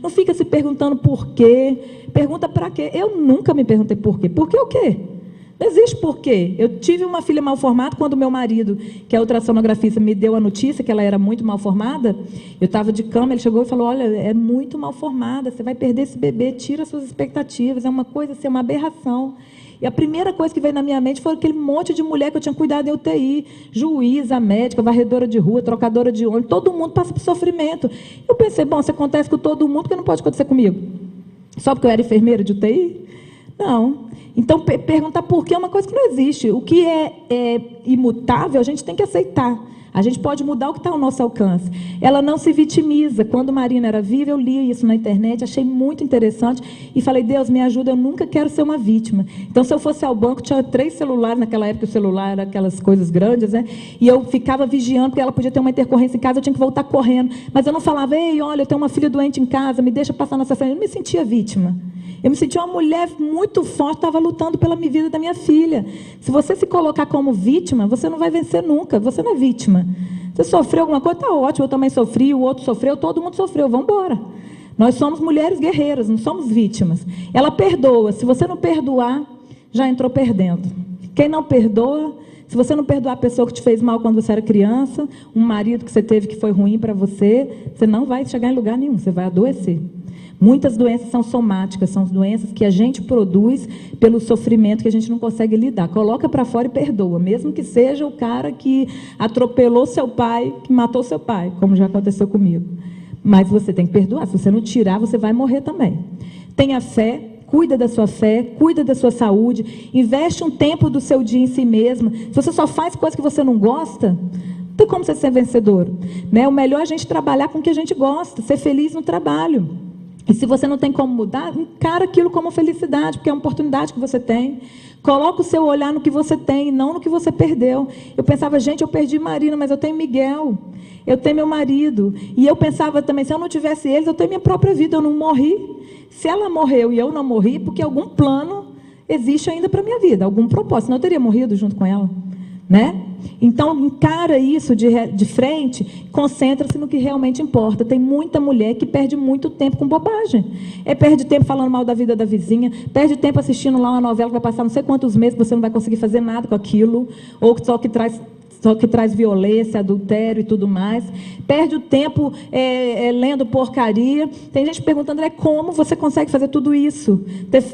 não fica se perguntando por quê, pergunta para quê. Eu nunca me perguntei por quê. Por quê o quê? Não existe por quê. Eu tive uma filha mal formada quando o meu marido, que é ultrassonografista, me deu a notícia que ela era muito mal formada. Eu estava de cama, ele chegou e falou, olha, é muito mal formada, você vai perder esse bebê, tira suas expectativas, é uma coisa assim, uma aberração. E a primeira coisa que veio na minha mente foi aquele monte de mulher que eu tinha cuidado em UTI, juíza, médica, varredora de rua, trocadora de ônibus, todo mundo passa por sofrimento. Eu pensei, bom, se acontece com todo mundo, por que não pode acontecer comigo? Só porque eu era enfermeira de UTI? Não. Então, perguntar por quê é uma coisa que não existe. O que é imutável, a gente tem que aceitar. A gente pode mudar o que está ao nosso alcance. Ela não se vitimiza. Quando Marina era viva, eu li isso na internet, achei muito interessante e falei, Deus, me ajuda, eu nunca quero ser uma vítima. Então, se eu fosse ao banco, tinha 3 celulares, naquela época o celular era aquelas coisas grandes, e eu ficava vigiando, porque ela podia ter uma intercorrência em casa, eu tinha que voltar correndo. Mas eu não falava, ei, olha, eu tenho uma filha doente em casa, me deixa passar nessa frente. Eu não me sentia vítima. Eu me sentia uma mulher muito forte, estava lutando pela vida da minha filha. Se você se colocar como vítima, você não vai vencer nunca, você não é vítima. Você sofreu alguma coisa, está ótimo, eu também sofri, o outro sofreu, todo mundo sofreu, vamos embora. Nós somos mulheres guerreiras, não somos vítimas. Ela perdoa, se você não perdoar, já entrou perdendo. Quem não perdoa, se você não perdoar a pessoa que te fez mal quando você era criança, um marido que você teve que foi ruim para você, você não vai chegar em lugar nenhum, você vai adoecer. Muitas doenças são somáticas, são doenças que a gente produz pelo sofrimento que a gente não consegue lidar. Coloca para fora e perdoa, mesmo que seja o cara que atropelou seu pai, que matou seu pai, como já aconteceu comigo. Mas você tem que perdoar, se você não tirar, você vai morrer também. Tenha fé, cuida da sua fé, cuida da sua saúde, investe um tempo do seu dia em si mesma. Se você só faz coisas que você não gosta, não tem como você ser vencedor. O melhor é a gente trabalhar com o que a gente gosta, ser feliz no trabalho. E se você não tem como mudar, encara aquilo como felicidade, porque é uma oportunidade que você tem. Coloca o seu olhar no que você tem, não no que você perdeu. Eu pensava, gente, eu perdi Marina, mas eu tenho Miguel, eu tenho meu marido. E eu pensava também, se eu não tivesse eles, eu tenho minha própria vida, eu não morri. Se ela morreu e eu não morri, porque algum plano existe ainda para a minha vida, algum propósito, senão eu teria morrido junto com ela, né? Então, encara isso de frente, concentra-se no que realmente importa. Tem muita mulher que perde muito tempo com bobagem. Perde tempo falando mal da vida da vizinha, perde tempo assistindo lá uma novela que vai passar não sei quantos meses, que você não vai conseguir fazer nada com aquilo, ou só que traz violência, adultério e tudo mais. Perde o tempo lendo porcaria. Tem gente perguntando, André, como você consegue fazer tudo isso?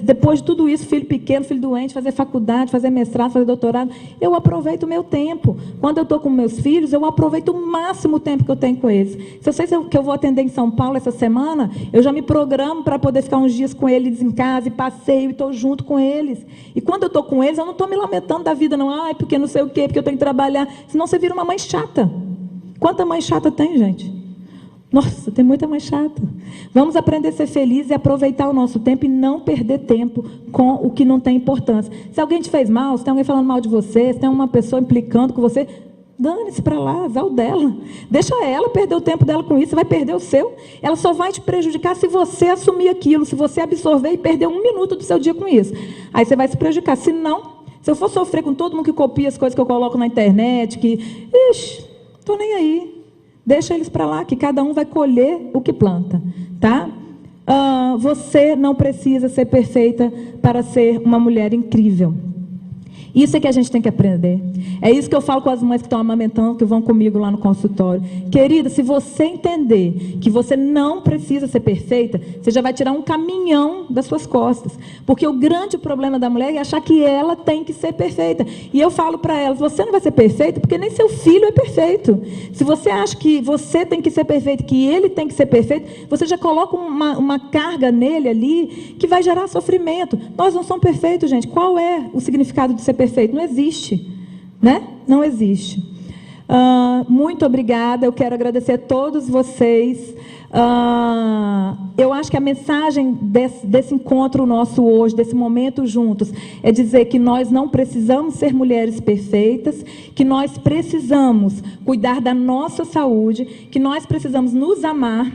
Depois de tudo isso, filho pequeno, filho doente, fazer faculdade, fazer mestrado, fazer doutorado. Eu aproveito o meu tempo. Quando eu estou com meus filhos, eu aproveito o máximo tempo que eu tenho com eles. Se eu sei que eu vou atender em São Paulo essa semana, eu já me programo para poder ficar uns dias com eles em casa, e passeio, e estou junto com eles. E quando eu estou com eles, eu não estou me lamentando da vida, não. Ai, porque não sei o quê, porque eu tenho que trabalhar. Senão você vira uma mãe chata. Quanta mãe chata tem, gente? Nossa, tem muita mãe chata. Vamos aprender a ser felizes e aproveitar o nosso tempo e não perder tempo com o que não tem importância. Se alguém te fez mal, se tem alguém falando mal de você, se tem uma pessoa implicando com você, dane-se para lá, azar o dela. Deixa ela perder o tempo dela com isso, você vai perder o seu. Ela só vai te prejudicar se você assumir aquilo, se você absorver e perder 1 minuto do seu dia com isso. Aí você vai se prejudicar. Se não, se eu for sofrer com todo mundo que copia as coisas que eu coloco na internet, estou nem aí. Deixa eles para lá, que cada um vai colher o que planta, tá? Você não precisa ser perfeita para ser uma mulher incrível. Isso é que a gente tem que aprender. É isso que eu falo com as mães que estão amamentando, que vão comigo lá no consultório. Querida, se você entender que você não precisa ser perfeita, você já vai tirar um caminhão das suas costas. Porque o grande problema da mulher é achar que ela tem que ser perfeita. E eu falo para elas, você não vai ser perfeita porque nem seu filho é perfeito. Se você acha que você tem que ser perfeito, que ele tem que ser perfeito, você já coloca uma carga nele ali que vai gerar sofrimento. Nós não somos perfeitos, gente. Qual é o significado de ser perfeito? Não existe, né? Não existe. Muito obrigada, eu quero agradecer a todos vocês. Eu acho que a mensagem desse encontro nosso hoje, desse momento juntos, é dizer que nós não precisamos ser mulheres perfeitas, que nós precisamos cuidar da nossa saúde, que nós precisamos nos amar,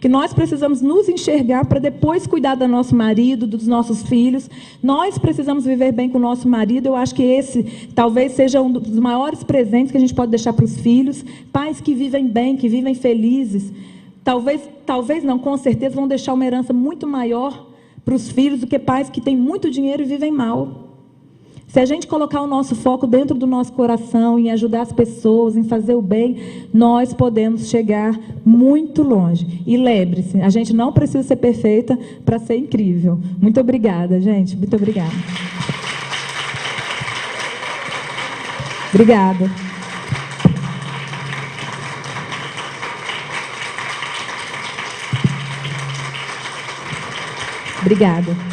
que nós precisamos nos enxergar para depois cuidar do nosso marido, dos nossos filhos. Nós precisamos viver bem com o nosso marido. Eu acho que esse talvez seja um dos maiores presentes que a gente pode deixar para os filhos. Pais que vivem bem, que vivem felizes. Talvez não, com certeza vão deixar uma herança muito maior para os filhos do que pais que têm muito dinheiro e vivem mal. Se a gente colocar o nosso foco dentro do nosso coração, em ajudar as pessoas, em fazer o bem, nós podemos chegar muito longe. E lembre-se, a gente não precisa ser perfeita para ser incrível. Muito obrigada, gente. Muito obrigada. Obrigada. Obrigada.